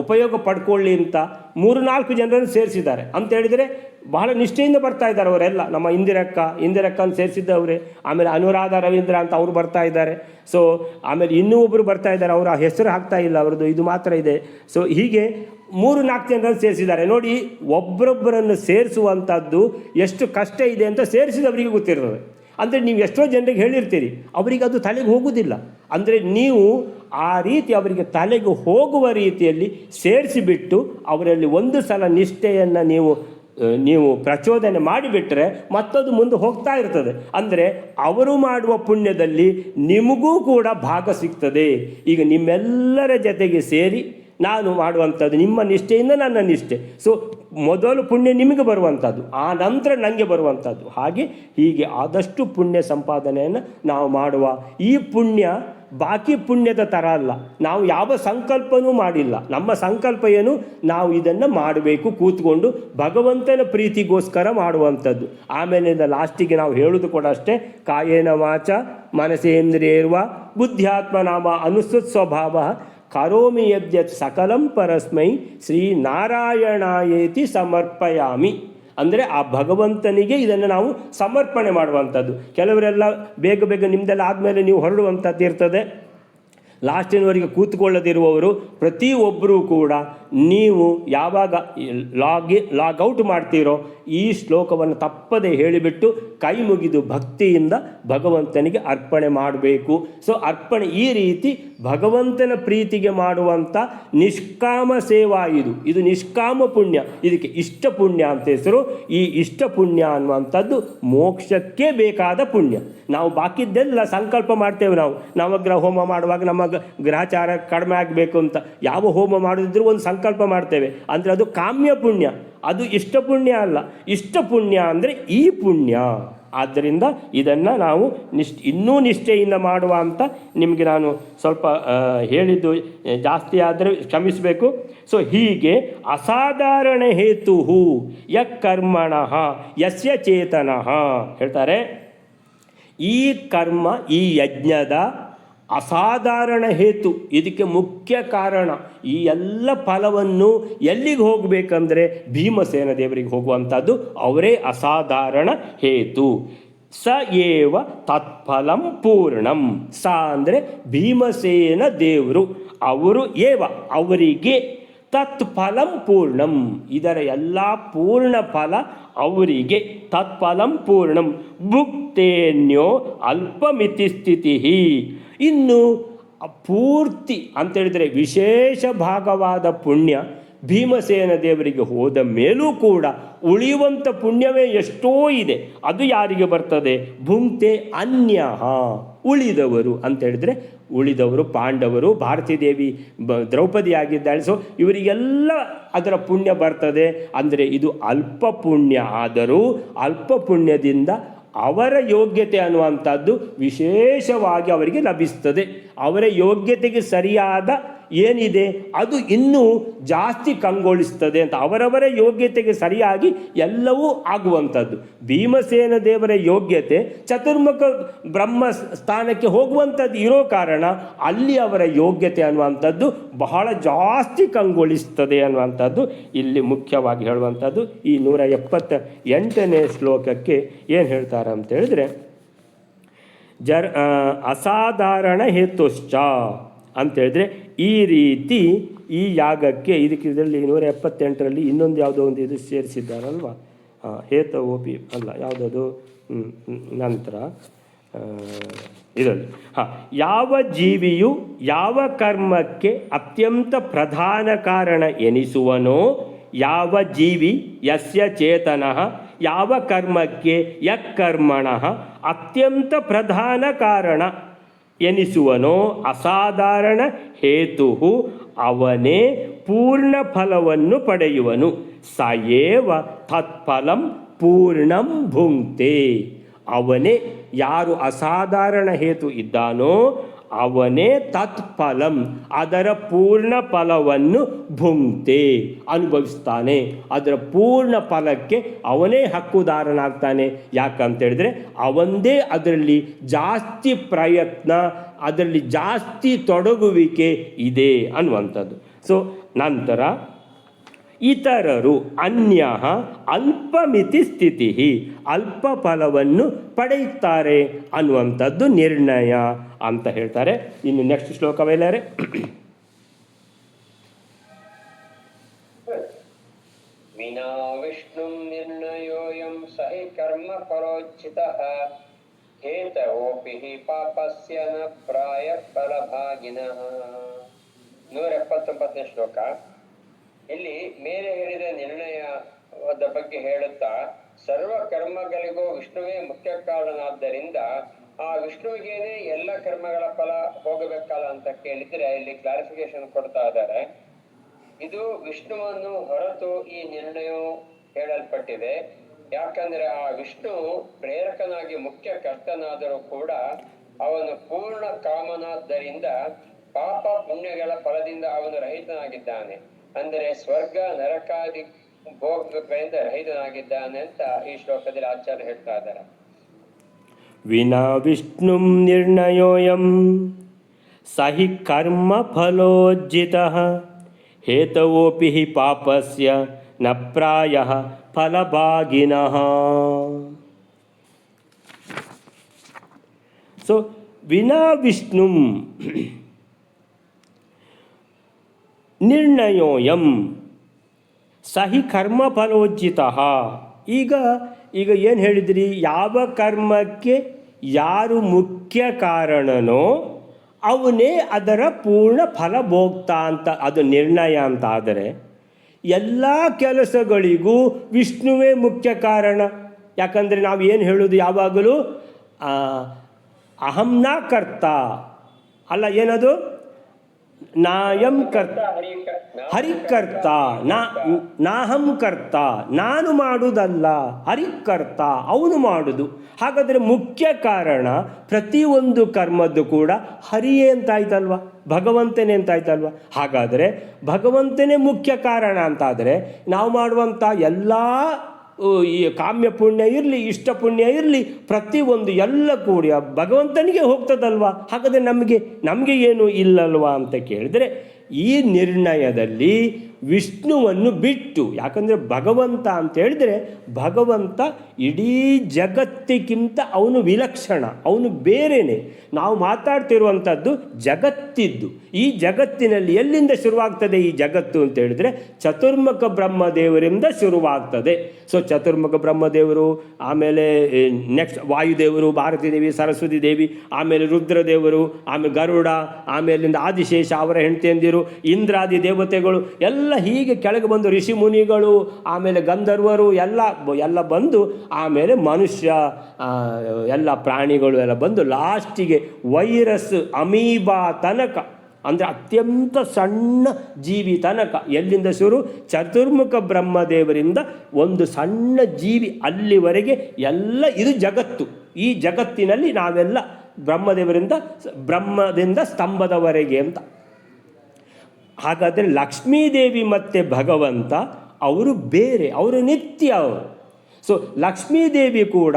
ಉಪಯೋಗ ಪಡ್ಕೊಳ್ಳಿ ಅಂತ 3-4 ಜನರನ್ನು ಸೇರಿಸಿದ್ದಾರೆ. ಅಂತ ಹೇಳಿದರೆ ಬಹಳ ನಿಷ್ಠೆಯಿಂದ ಬರ್ತಾ ಇದ್ದಾರೆ ಅವರೆಲ್ಲ. ನಮ್ಮ ಇಂದಿರಕ್ಕನ್ನು ಸೇರಿಸಿದ್ದವರೇ. ಆಮೇಲೆ ಅನುರಾಧ ರವೀಂದ್ರ ಅಂತ ಅವರು ಬರ್ತಾ ಇದ್ದಾರೆ. ಸೊ ಆಮೇಲೆ ಇನ್ನೂ ಒಬ್ಬರು ಬರ್ತಾ ಇದ್ದಾರೆ, ಅವರ ಹೆಸರು ಹಾಕ್ತಾ ಇಲ್ಲ, ಅವ್ರದ್ದು ಇದು ಮಾತ್ರ ಇದೆ. ಸೊ ಹೀಗೆ 3-4 ಜನರನ್ನು ಸೇರಿಸಿದ್ದಾರೆ. ನೋಡಿ, ಒಬ್ಬರೊಬ್ಬರನ್ನು ಸೇರಿಸುವಂಥದ್ದು ಎಷ್ಟು ಕಷ್ಟ ಇದೆ ಅಂತ ಸೇರಿಸಿದವರಿಗೆ ಗೊತ್ತಿರ್ತದೆ. ಅಂದರೆ ನೀವು ಎಷ್ಟೋ ಜನರಿಗೆ ಹೇಳಿರ್ತೀರಿ, ಅವರಿಗೆ ಅದು ತಲೆಗೆ ಹೋಗುವುದಿಲ್ಲ. ಅಂದರೆ ನೀವು ಆ ರೀತಿ ಅವರಿಗೆ ತಲೆಗೆ ಹೋಗುವ ರೀತಿಯಲ್ಲಿ ಸೇರಿಸಿಬಿಟ್ಟು ಅವರಲ್ಲಿ ಒಂದು ಸಲ ನಿಷ್ಠೆಯನ್ನು ನೀವು ಪ್ರಚೋದನೆ ಮಾಡಿಬಿಟ್ರೆ ಮತ್ತದು ಮುಂದೆ ಹೋಗ್ತಾ ಇರ್ತದೆ. ಅಂದರೆ ಅವರು ಮಾಡುವ ಪುಣ್ಯದಲ್ಲಿ ನಿಮಗೂ ಕೂಡ ಭಾಗ ಸಿಗ್ತದೆ. ಈಗ ನಿಮ್ಮೆಲ್ಲರ ಜೊತೆಗೆ ಸೇರಿ ನಾನು ಮಾಡುವಂಥದ್ದು ನಿಮ್ಮ ನಿಷ್ಠೆಯಿಂದ ನನ್ನ ನಿಷ್ಠೆ. ಸೊ ಮೊದಲು ಪುಣ್ಯ ನಿಮಗೆ ಬರುವಂಥದ್ದು, ಆ ನಂತರ ನನಗೆ ಬರುವಂಥದ್ದು. ಹೀಗೆ ಆದಷ್ಟು ಪುಣ್ಯ ಸಂಪಾದನೆಯನ್ನು ನಾವು ಮಾಡುವ. ಈ ಪುಣ್ಯ ಬಾಕಿ ಪುಣ್ಯದ ಥರ ಅಲ್ಲ. ನಾವು ಯಾವ ಸಂಕಲ್ಪನೂ ಮಾಡಿಲ್ಲ. ನಮ್ಮ ಸಂಕಲ್ಪ ಏನು, ನಾವು ಇದನ್ನು ಮಾಡಬೇಕು ಕೂತ್ಕೊಂಡು ಭಗವಂತನ ಪ್ರೀತಿಗೋಸ್ಕರ ಮಾಡುವಂಥದ್ದು. ಆಮೇಲಿಂದ ಲಾಸ್ಟಿಗೆ ನಾವು ಹೇಳೋದು ಕೂಡ ಅಷ್ಟೇ, ಕಾಯೇನ ವಾಚ ಮನಸೇಂದ್ರಿಯರ್ವ ಬುದ್ಧ್ಯಾತ್ಮನಾಮ ಅನುಸೃತ್ ಸ್ವಭಾವ ಕರೋಮಿ ಯದ್ಯತ್ ಸಕಲಂ ಪರಸ್ಮೈ ಶ್ರೀ ನಾರಾಯಣಾಯೇತಿ ಸಮರ್ಪಯಾಮಿ. ಅಂದರೆ ಆ ಭಗವಂತನಿಗೆ ಇದನ್ನು ನಾವು ಸಮರ್ಪಣೆ ಮಾಡುವಂಥದ್ದು. ಕೆಲವರೆಲ್ಲ ಬೇಗ ನಿಮ್ಮದೆಲ್ಲ ಆದಮೇಲೆ ನೀವು ಹೊರಡುವಂಥದ್ದು ಇರ್ತದೆ. ಲಾಸ್ಟಿನವರೆಗೆ ಕೂತ್ಕೊಳ್ಳದಿರುವವರು ಪ್ರತಿಯೊಬ್ಬರೂ ಕೂಡ ನೀವು ಯಾವಾಗ ಲಾಗೌಟ್ ಮಾಡ್ತೀರೋ ಈ ಶ್ಲೋಕವನ್ನು ತಪ್ಪದೆ ಹೇಳಿಬಿಟ್ಟು ಕೈ ಮುಗಿದು ಭಕ್ತಿಯಿಂದ ಭಗವಂತನಿಗೆ ಅರ್ಪಣೆ ಮಾಡಬೇಕು. ಸೊ ಅರ್ಪಣೆ ಈ ರೀತಿ ಭಗವಂತನ ಪ್ರೀತಿಗೆ ಮಾಡುವಂಥ ನಿಷ್ಕಾಮ ಸೇವಾ ಇದು ನಿಷ್ಕಾಮ ಪುಣ್ಯ. ಇದಕ್ಕೆ ಇಷ್ಟ ಪುಣ್ಯ ಅಂತ ಹೆಸರು. ಈ ಇಷ್ಟ ಪುಣ್ಯ ಅನ್ನುವಂಥದ್ದು ಮೋಕ್ಷಕ್ಕೆ ಬೇಕಾದ ಪುಣ್ಯ. ನಾವು ಬಾಕಿದ್ದೆಲ್ಲ ಸಂಕಲ್ಪ ಮಾಡ್ತೇವೆ. ನಾವು ನವಗ್ರಹ ಹೋಮ ಮಾಡುವಾಗ ನಮ್ಮ ಗ್ರಹಚಾರ ಕಡಿಮೆ ಆಗಬೇಕು ಅಂತ ಯಾವ ಹೋಮ ಮಾಡೋದಿದ್ರೂ ಒಂದು ಸಂಕಲ್ಪ ಮಾಡ್ತೇವೆ. ಅಂದರೆ ಅದು ಕಾಮ್ಯ ಪುಣ್ಯ, ಅದು ಇಷ್ಟ ಪುಣ್ಯ ಅಲ್ಲ. ಇಷ್ಟ ಪುಣ್ಯ ಅಂದರೆ ಈ ಪುಣ್ಯ. ಆದ್ದರಿಂದ ಇದನ್ನು ನಾವು ಇನ್ನೂ ನಿಷ್ಠೆಯಿಂದ ಮಾಡುವ ಅಂತ ನಿಮಗೆ ನಾನು ಸ್ವಲ್ಪ ಹೇಳಿದ್ದು ಜಾಸ್ತಿ ಆದರೆ ಕ್ಷಮಿಸಬೇಕು. ಸೊ ಹೀಗೆ ಅಸಾಧಾರಣ ಹೇತು ಯಕರ್ಮಣ ಯಸ್ಯ ಚೇತನಃ ಹೇಳ್ತಾರೆ. ಈ ಕರ್ಮ, ಈ ಯಜ್ಞದ ಅಸಾಧಾರಣ ಹೇತು, ಇದಕ್ಕೆ ಮುಖ್ಯ ಕಾರಣ. ಈ ಎಲ್ಲ ಫಲವನ್ನು ಎಲ್ಲಿಗೆ ಹೋಗಬೇಕಂದ್ರೆ ಭೀಮಸೇನ ದೇವರಿಗೆ ಹೋಗುವಂಥದ್ದು. ಅವರೇ ಅಸಾಧಾರಣ ಹೇತು. ಸ ಏವ ತತ್ಫಲಂ ಪೂರ್ಣಂ. ಸ ಅಂದರೆ ಭೀಮಸೇನ ದೇವರು, ಅವರು ಏವ ಅವರಿಗೆ, ತತ್ಫಲಂ ಪೂರ್ಣಂ ಇದರ ಎಲ್ಲ ಪೂರ್ಣ ಫಲ ಅವರಿಗೆ. ತತ್ಫಲಂ ಪೂರ್ಣಂ ಭುಕ್ತೇನ್ಯೋ ಅಲ್ಪಮಿತಿ ಸ್ಥಿತಿ. ಇನ್ನು ಪೂರ್ತಿ ಅಂತೇಳಿದರೆ ವಿಶೇಷ ಭಾಗವಾದ ಪುಣ್ಯ ಭೀಮಸೇನ ದೇವರಿಗೆ ಹೋದ ಮೇಲೂ ಕೂಡ ಉಳಿಯುವಂಥ ಪುಣ್ಯವೇ ಎಷ್ಟೋ ಇದೆ. ಅದು ಯಾರಿಗೆ ಬರ್ತದೆ? ಭುಂಕ್ತೆ ಅನ್ಯಃ, ಉಳಿದವರು ಅಂತೇಳಿದರೆ ಉಳಿದವರು ಪಾಂಡವರು, ಭಾರತೀ ದೇವಿ ದ್ರೌಪದಿ ಆಗಿದ್ದಾಳೆ. ಸೊ ಇವರಿಗೆಲ್ಲ ಅದರ ಪುಣ್ಯ ಬರ್ತದೆ. ಅಂದರೆ ಇದು ಅಲ್ಪ ಪುಣ್ಯ ಆದರೂ ಅಲ್ಪ ಪುಣ್ಯದಿಂದ ಅವರ ಯೋಗ್ಯತೆ ಅನ್ನುವಂಥದ್ದು ವಿಶೇಷವಾಗಿ ಅವರಿಗೆ ಲಭಿಸ್ತದೆ. ಅವರ ಯೋಗ್ಯತೆಗೆ ಸರಿಯಾದ ಏನಿದೆ ಅದು ಇನ್ನೂ ಜಾಸ್ತಿ ಕಂಗೊಳಿಸ್ತದೆ ಅಂತ. ಅವರವರ ಯೋಗ್ಯತೆಗೆ ಸರಿಯಾಗಿ ಎಲ್ಲವೂ ಆಗುವಂಥದ್ದು. ಭೀಮಸೇನ ದೇವರ ಯೋಗ್ಯತೆ ಚತುರ್ಮುಖ ಬ್ರಹ್ಮ ಸ್ಥಾನಕ್ಕೆ ಹೋಗುವಂಥದ್ದು ಇರೋ ಕಾರಣ ಅಲ್ಲಿ ಅವರ ಯೋಗ್ಯತೆ ಅನ್ನುವಂಥದ್ದು ಬಹಳ ಜಾಸ್ತಿ ಕಂಗೊಳಿಸ್ತದೆ ಅನ್ನುವಂಥದ್ದು ಇಲ್ಲಿ ಮುಖ್ಯವಾಗಿ ಹೇಳುವಂಥದ್ದು. ಈ 178ನೇ ಶ್ಲೋಕಕ್ಕೆ ಏನು ಹೇಳ್ತಾರೆ ಅಂತ ಹೇಳಿದ್ರೆ, ಅಸಾಧಾರಣ ಹೇತುಶ್ಚ ಅಂತೇಳಿದ್ರೆ ಈ ರೀತಿ ಈ ಯಾಗಕ್ಕೆ ಇದರಲ್ಲಿ 178ರಲ್ಲಿ ಇನ್ನೊಂದು ಯಾವುದೋ ಒಂದು ಇದು ಸೇರಿಸಿದ್ದಾರಲ್ವ, ಹೇತವೋಪಿ ಅಲ್ಲ ಯಾವುದದು ನಂತರ ಇದರಲ್ಲಿ ಯಾವ ಜೀವಿಯು ಯಾವ ಕರ್ಮಕ್ಕೆ ಅತ್ಯಂತ ಪ್ರಧಾನ ಕಾರಣ ಎನಿಸುವನೋ, ಯಾವ ಜೀವಿ ಯಸ್ಯ ಚೇತನಃ ಯಾವ ಕರ್ಮಕ್ಕೆ ಯಕ್ಕರ್ಮಣಃ ಅತ್ಯಂತ ಪ್ರಧಾನ ಕಾರಣ ಎನಿಸುವನೋ ಅಸಾಧಾರಣ ಹೇತು ಅವನೇ ಪೂರ್ಣ ಫಲವನ್ನು ಪಡೆಯುವನು. ಸಯೇವ ತತ್ಫಲಂ ಪೂರ್ಣಂ ಭುಂಕ್ತೆ. ಅವನೇ ಯಾರು ಅಸಾಧಾರಣ ಹೇತು ಇದ್ದಾನೋ ಅವನೇ ತತ್ಫಲಂ ಅದರ ಪೂರ್ಣ ಫಲವನ್ನು ಭುಂಕ್ತೆ ಅನುಭವಿಸ್ತಾನೆ. ಅದರ ಪೂರ್ಣ ಫಲಕ್ಕೆ ಅವನೇ ಹಕ್ಕುದಾರನಾಗ್ತಾನೆ. ಯಾಕಂತೇಳಿದ್ರೆ ಅವಂದೇ ಅದರಲ್ಲಿ ಜಾಸ್ತಿ ಪ್ರಯತ್ನ, ಅದರಲ್ಲಿ ಜಾಸ್ತಿ ತೊಡಗುವಿಕೆ ಇದೆ ಅನ್ನುವಂಥದ್ದು. ಸೊ ನಂತರ ಇತರರು ಅನ್ಯ ಅಲ್ಪಮಿತಿ ಸ್ಥಿತಿ ಅಲ್ಪ ಫಲವನ್ನು ಪಡೆಯುತ್ತಾರೆ ಅನ್ನುವಂಥದ್ದು ನಿರ್ಣಯ ಅಂತ ಹೇಳ್ತಾರೆ. ಇನ್ನು ನೆಕ್ಸ್ಟ್ ಶ್ಲೋಕವೆಲ್ಲರೆ ವಿನಾ ವಿಷ್ಣು ನಿರ್ಣಯೋಯಂ ಸಹಿ ಕರ್ಮ ಫಲೋಚಿತಃ ಹೇತವೋಪಿ ಪಾಪಸ್ಯ ನ ಪ್ರಾಯ ಫಲಭಾಗಿನಃ. 179ನೇ ಶ್ಲೋಕ. ಇಲ್ಲಿ ಮೇಲೆ ಹೇಳಿದ ನಿರ್ಣಯದ ಬಗ್ಗೆ ಹೇಳುತ್ತಾ, ಸರ್ವ ಕರ್ಮಗಳಿಗೂ ವಿಷ್ಣುವೇ ಮುಖ್ಯ ಕಾರಣನಾದ್ದರಿಂದ ಆ ವಿಷ್ಣುವಿಗೇನೆ ಎಲ್ಲ ಕರ್ಮಗಳ ಫಲ ಹೋಗಬೇಕಲ್ಲ ಅಂತ ಕೇಳಿದ್ರೆ ಇಲ್ಲಿ ಕ್ಲಾರಿಫಿಕೇಶನ್ ಕೊಡ್ತಾ ಇದ್ದಾರೆ. ಇದು ವಿಷ್ಣುವನ್ನು ಹೊರತು ಈ ನಿರ್ಣಯವು ಹೇಳಲ್ಪಟ್ಟಿದೆ. ಯಾಕಂದ್ರೆ ಆ ವಿಷ್ಣು ಪ್ರೇರಕನಾಗಿ ಮುಖ್ಯ ಕರ್ತನಾದರೂ ಕೂಡ ಅವನು ಪೂರ್ಣ ಕಾಮನಾದ್ದರಿಂದ ಪಾಪ ಪುಣ್ಯಗಳ ಫಲದಿಂದ ಅವನು ರಹಿತನಾಗಿದ್ದಾನೆ. ಅಂದರೆ ಸ್ವರ್ಗ ನರಕಾದಿ ಭೋಗಗಳಿಂದ ರಹಿತನಾಗಿದ್ದಾನೆ ಅಂತ ಈ ಶ್ಲೋಕದಲ್ಲಿ ಆಚಾರ್ಯ ಹೇಳ್ತಾ ಇದ್ದಾರೆ. ವಿನಾ ವಿಷ್ಣು ನಿರ್ಣಯೋಯಂ ಸಹಿ ಕರ್ಮ ಫಲೋಜ್ಜಿತಃ ಹೇತವೋಪಿ ಪಾಪಸ್ಯ ನ ಪ್ರಾಯಃ ಫಲಭಾಗಿನಃ. ಸೊ ವಿನಾ ವಿಷ್ಣು ನಿರ್ಣಯೋಯಂ ಸಹಿ ಕರ್ಮ ಫಲೋಜ್ಜಿತಃ. ಈಗ ಏನು ಹೇಳಿದ್ರಿ, ಯಾವ ಕರ್ಮಕ್ಕೆ ಯಾರು ಮುಖ್ಯ ಕಾರಣನೋ ಅವನೇ ಅದರ ಪೂರ್ಣ ಫಲ ಭೋಗ್ತಾ ಅಂತ ಅದು ನಿರ್ಣಯ ಅಂತ. ಆದರೆ ಎಲ್ಲ ಕೆಲಸಗಳಿಗೂ ವಿಷ್ಣುವೇ ಮುಖ್ಯ ಕಾರಣ. ಯಾಕಂದರೆ ನಾವು ಏನು ಹೇಳೋದು ಯಾವಾಗಲೂ ಅಹಂನ ಕರ್ತ ಅಲ್ಲ, ಏನದು ನಾಯಂ ಕರ್ತ ಹರಿಕರ್ತ ನಾಹಂ ಕರ್ತ, ನಾನು ಮಾಡುವುದಲ್ಲ, ಹರಿಕರ್ತ ಅವನು ಮಾಡುವುದು. ಹಾಗಾದರೆ ಮುಖ್ಯ ಕಾರಣ ಪ್ರತಿಯೊಂದು ಕರ್ಮದ್ದು ಕೂಡ ಹರಿಯೇ ಅಂತಾಯ್ತಲ್ವ, ಭಗವಂತನೇ ಅಂತಾಯ್ತಲ್ವ. ಹಾಗಾದರೆ ಭಗವಂತನೇ ಮುಖ್ಯ ಕಾರಣ ಅಂತಾದರೆ ನಾವು ಮಾಡುವಂಥ ಎಲ್ಲ ಈ ಕಾಮ್ಯ ಪುಣ್ಯ ಇರಲಿ ಇಷ್ಟ ಪುಣ್ಯ ಇರಲಿ ಪ್ರತಿಯೊಂದು ಎಲ್ಲ ಕೂಡಿ ಭಗವಂತನಿಗೆ ಹೋಗ್ತದಲ್ವ. ಹಾಗಾದರೆ ನಮಗೆ ಏನು ಇಲ್ಲಲ್ವಾ ಅಂತ ಕೇಳಿದರೆ ಈ ನಿರ್ಣಯದಲ್ಲಿ ವಿಷ್ಣುವನ್ನು ಬಿಟ್ಟು, ಯಾಕಂದರೆ ಭಗವಂತ ಅಂತ ಹೇಳಿದರೆ ಭಗವಂತ ಇಡೀ ಜಗತ್ತಿಗಿಂತ ಅವನು ವಿಲಕ್ಷಣ, ಅವನು ಬೇರೆಯೇ. ನಾವು ಮಾತಾಡ್ತಿರುವಂಥದ್ದು ಜಗತ್ತಿದ್ದು. ಈ ಜಗತ್ತಿನಲ್ಲಿ ಎಲ್ಲಿಂದ ಶುರುವಾಗ್ತದೆ ಈ ಜಗತ್ತು ಅಂತ ಹೇಳಿದರೆ ಚತುರ್ಮುಖ ಬ್ರಹ್ಮದೇವರಿಂದ ಶುರುವಾಗ್ತದೆ. ಸೊ ಚತುರ್ಮುಖ ಬ್ರಹ್ಮದೇವರು, ಆಮೇಲೆ ನೆಕ್ಸ್ಟ್ ವಾಯುದೇವರು, ಭಾರತೀ ದೇವಿ, ಸರಸ್ವತಿ ದೇವಿ, ಆಮೇಲೆ ರುದ್ರದೇವರು, ಆಮೇಲೆ ಗರುಡ, ಆಮೇಲಿಂದ ಆದಿಶೇಷ ಅವರ ಹೆಂಡತಿಯಂದಿರು, ಇಂದ್ರಾದಿ ದೇವತೆಗಳು ಎಲ್ಲ ಹೀಗೆ ಕೆಳಗೆ ಬಂದು ಋಷಿ ಮುನಿಗಳು, ಆಮೇಲೆ ಗಂಧರ್ವರು ಎಲ್ಲ ಬಂದು ಆಮೇಲೆ ಮನುಷ್ಯ, ಎಲ್ಲ ಪ್ರಾಣಿಗಳು ಎಲ್ಲ ಬಂದು ಲಾಸ್ಟಿಗೆ ವೈರಸ್ ಅಮೀಬಾ ತನಕ ಅಂದರೆ ಅತ್ಯಂತ ಸಣ್ಣ ಜೀವಿ ತನಕ, ಎಲ್ಲಿಂದ ಶುರು ಚತುರ್ಮುಖ ಬ್ರಹ್ಮದೇವರಿಂದ ಒಂದು ಸಣ್ಣ ಜೀವಿ ಅಲ್ಲಿವರೆಗೆ ಎಲ್ಲ ಇದು ಜಗತ್ತು. ಈ ಜಗತ್ತಿನಲ್ಲಿ ನಾವೆಲ್ಲ ಬ್ರಹ್ಮದಿಂದ ಸ್ತಂಭದವರೆಗೆ ಅಂತ. ಹಾಗಾದರೆ ಲಕ್ಷ್ಮೀದೇವಿ ಮತ್ತು ಭಗವಂತ ಅವರು ಬೇರೆ, ಅವರು ನಿತ್ಯ ಅವರು. ಸೊ ಲಕ್ಷ್ಮೀದೇವಿ ಕೂಡ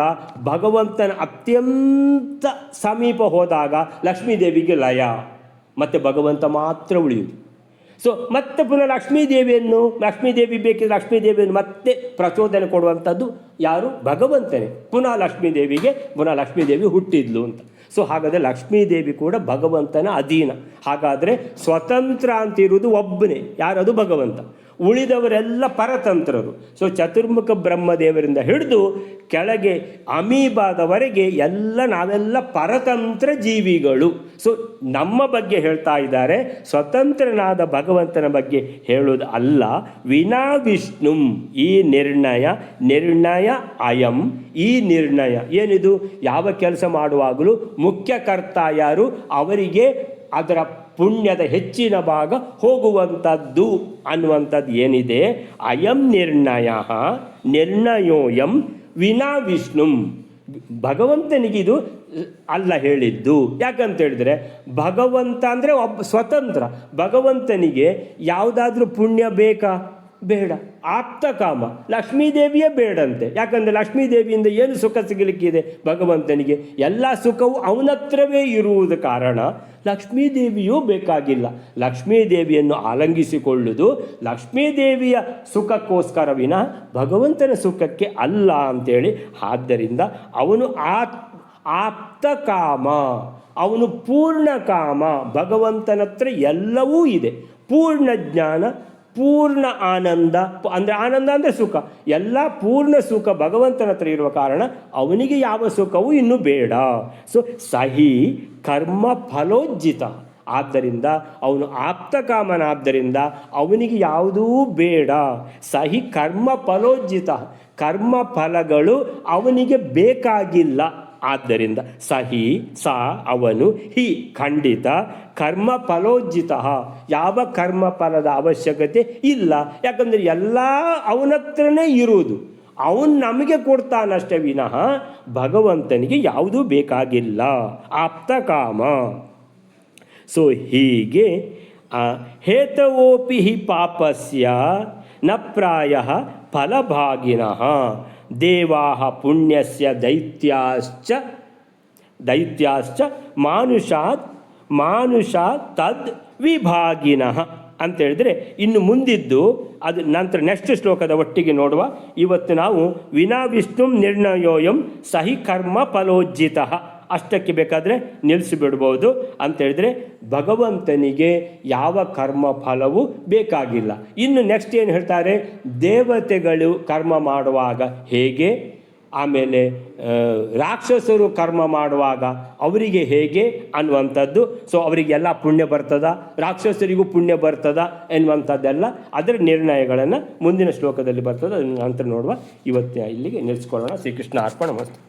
ಭಗವಂತನ ಅತ್ಯಂತ ಸಮೀಪ ಹೋದಾಗ ಲಕ್ಷ್ಮೀದೇವಿಗೆ ಲಯ, ಮತ್ತು ಭಗವಂತ ಮಾತ್ರ ಉಳಿಯುವುದು. ಸೊ ಮತ್ತೆ ಪುನಃ ಲಕ್ಷ್ಮೀದೇವಿ ಬೇಕಿದ್ರೆ ಲಕ್ಷ್ಮೀದೇವಿಯನ್ನು ಮತ್ತೆ ಪ್ರಚೋದನೆ ಕೊಡುವಂಥದ್ದು ಯಾರು? ಭಗವಂತನೇ. ಪುನಃ ಲಕ್ಷ್ಮೀದೇವಿ ಹುಟ್ಟಿದ್ಲು ಅಂತ. ಸೊ ಹಾಗಾದರೆ ಲಕ್ಷ್ಮೀದೇವಿ ಕೂಡ ಭಗವಂತನ ಅಧೀನ. ಹಾಗಾದರೆ ಸ್ವತಂತ್ರ ಅಂತಿರುವುದು ಒಬ್ಬನೇ, ಯಾರದು? ಭಗವಂತ. ಉಳಿದವರೆಲ್ಲ ಪರತಂತ್ರರು. ಸೊ ಚತುರ್ಮುಖ ಬ್ರಹ್ಮದೇವರಿಂದ ಹಿಡಿದು ಕೆಳಗೆ ಅಮೀಬಾದವರೆಗೆ ನಾವೆಲ್ಲ ಪರತಂತ್ರ ಜೀವಿಗಳು. ಸೊ ನಮ್ಮ ಬಗ್ಗೆ ಹೇಳ್ತಾ ಇದ್ದಾರೆ, ಸ್ವತಂತ್ರನಾದ ಭಗವಂತನ ಬಗ್ಗೆ ಹೇಳೋದು ಅಲ್ಲ. ವಿನಾ ವಿಷ್ಣು ಈ ನಿರ್ಣಯ ಅಯಂ, ಈ ನಿರ್ಣಯ ಏನಿದು? ಯಾವ ಕೆಲಸ ಮಾಡುವಾಗಲೂ ಮುಖ್ಯ ಕರ್ತ ಯಾರು? ಅವರಿಗೆ ಅದರ ಪುಣ್ಯದ ಹೆಚ್ಚಿನ ಭಾಗ ಹೋಗುವಂಥದ್ದು ಅನ್ನುವಂಥದ್ದು ಏನಿದೆ. ಅಯಂ ನಿರ್ಣಯೋಯಂ ವಿನಾ ವಿಷ್ಣು. ಭಗವಂತನಿಗಿದು ಅಲ್ಲ ಹೇಳಿದ್ದು. ಯಾಕಂತ ಹೇಳಿದರೆ ಭಗವಂತ ಅಂದರೆ ಒಬ್ಬ ಸ್ವತಂತ್ರ. ಭಗವಂತನಿಗೆ ಯಾವುದಾದ್ರೂ ಪುಣ್ಯ ಬೇಕಾ? ಬೇಡ. ಆಪ್ತಕಾಮ ಲಕ್ಷ್ಮೀದೇವಿಯೇ ಬೇಡಂತೆ. ಯಾಕಂದರೆ ಲಕ್ಷ್ಮೀದೇವಿಯಿಂದ ಏನು ಸುಖ ಸಿಗಲಿಕ್ಕಿದೆ ಭಗವಂತನಿಗೆ? ಎಲ್ಲ ಸುಖವು ಅವನತ್ರವೇ ಇರುವುದು ಕಾರಣ ಲಕ್ಷ್ಮೀದೇವಿಯೂ ಬೇಕಾಗಿಲ್ಲ. ಲಕ್ಷ್ಮೀದೇವಿಯನ್ನು ಆಲಂಗಿಸಿಕೊಳ್ಳುವುದು ಲಕ್ಷ್ಮೀದೇವಿಯ ಸುಖಕ್ಕೋಸ್ಕರ ವಿನಃ ಭಗವಂತನ ಸುಖಕ್ಕೆ ಅಲ್ಲ ಅಂತೇಳಿ. ಆದ್ದರಿಂದ ಅವನು ಆಪ್ತಕಾಮ, ಅವನು ಪೂರ್ಣ ಕಾಮ. ಭಗವಂತನ ಹತ್ರ ಎಲ್ಲವೂ ಇದೆ. ಪೂರ್ಣ ಜ್ಞಾನ, ಪೂರ್ಣ ಆನಂದ, ಅಂದರೆ ಆನಂದ ಅಂದರೆ ಸುಖ, ಎಲ್ಲ ಪೂರ್ಣ ಸುಖ ಭಗವಂತನ ಹತ್ರ ಇರುವ ಕಾರಣ ಅವನಿಗೆ ಯಾವ ಸುಖವೂ ಇನ್ನೂ ಬೇಡ. ಸೊ ಸಹಿ ಕರ್ಮ ಫಲೋಜ್ಜಿತ. ಆದ್ದರಿಂದ ಅವನು ಆಪ್ತಕಾಮನಾದ್ದರಿಂದ ಅವನಿಗೆ ಯಾವುದೂ ಬೇಡ. ಸಹಿ ಕರ್ಮ ಫಲೋಜ್ಜಿತ, ಕರ್ಮ ಫಲಗಳು ಅವನಿಗೆ ಬೇಕಾಗಿಲ್ಲ. ಆದ್ದರಿಂದ ಅವನು ಹಿ ಖಂಡಿತ ಕರ್ಮ ಫಲೋಜ್ಜಿತ, ಯಾವ ಕರ್ಮ ಫಲದ ಅವಶ್ಯಕತೆ ಇಲ್ಲ. ಯಾಕಂದರೆ ಎಲ್ಲ ಅವನತ್ರನೇ ಇರುವುದು, ಅವನು ನಮಗೆ ಕೊಡ್ತಾನಷ್ಟೇ ವಿನಃ ಭಗವಂತನಿಗೆ ಯಾವುದೂ ಬೇಕಾಗಿಲ್ಲ. ಆಪ್ತಕಾಮ. ಸೊ ಹೀಗೆ ಹೇತವೋಪಿ ಹಿ ಪಾಪಸ್ಯ ನ ಪ್ರಾಯಃ ಫಲಭಾಗಿನಃ ದೇವಾಃ ಪುಣ್ಯಸ್ಯ ದೈತ್ಯಾಶ್ಚ ಮಾನುಷಾತ್ ತದ್ ವಿಭಾಗಿನಃ ಅಂತ ಹೇಳಿದ್ರೆ ಇನ್ನು ಮುಂದಿದ್ದು ಅದು ನಂತರ ನೆಕ್ಸ್ಟ್ ಶ್ಲೋಕದ ಒಟ್ಟಿಗೆ ನೋಡುವ. ಇವತ್ತು ನಾವು ವಿನಾ ವಿಷ್ಣು ನಿರ್ಣಯೋಯಂ ಸಹಿ ಕರ್ಮ ಫಲೋಜ್ಜಿತ ಅಷ್ಟಕ್ಕೆ ಬೇಕಾದರೆ ನಿಲ್ಲಿಸಿಬಿಡ್ಬೋದು. ಅಂತೇಳಿದರೆ ಭಗವಂತನಿಗೆ ಯಾವ ಕರ್ಮ ಫಲವೂ ಬೇಕಾಗಿಲ್ಲ. ಇನ್ನು ನೆಕ್ಸ್ಟ್ ಏನು ಹೇಳ್ತಾರೆ? ದೇವತೆಗಳು ಕರ್ಮ ಮಾಡುವಾಗ ಹೇಗೆ, ಆಮೇಲೆ ರಾಕ್ಷಸರು ಕರ್ಮ ಮಾಡುವಾಗ ಅವರಿಗೆ ಹೇಗೆ ಅನ್ನುವಂಥದ್ದು. ಸೊ ಅವರಿಗೆಲ್ಲ ಪುಣ್ಯ ಬರ್ತದ, ರಾಕ್ಷಸರಿಗೂ ಪುಣ್ಯ ಬರ್ತದ ಎನ್ನುವಂಥದ್ದೆಲ್ಲ ಅದರ ನಿರ್ಣಯಗಳನ್ನು ಮುಂದಿನ ಶ್ಲೋಕದಲ್ಲಿ ಬರ್ತದೆ. ಅದನ್ನು ನಂತರ ನೋಡುವ. ಇವತ್ತಿನ ಇಲ್ಲಿಗೆ ನಿಲ್ಲಿಸ್ಕೊಳ್ಳೋಣ. ಶ್ರೀಕೃಷ್ಣ ಅರ್ಪಣ ಮಸ್ತು.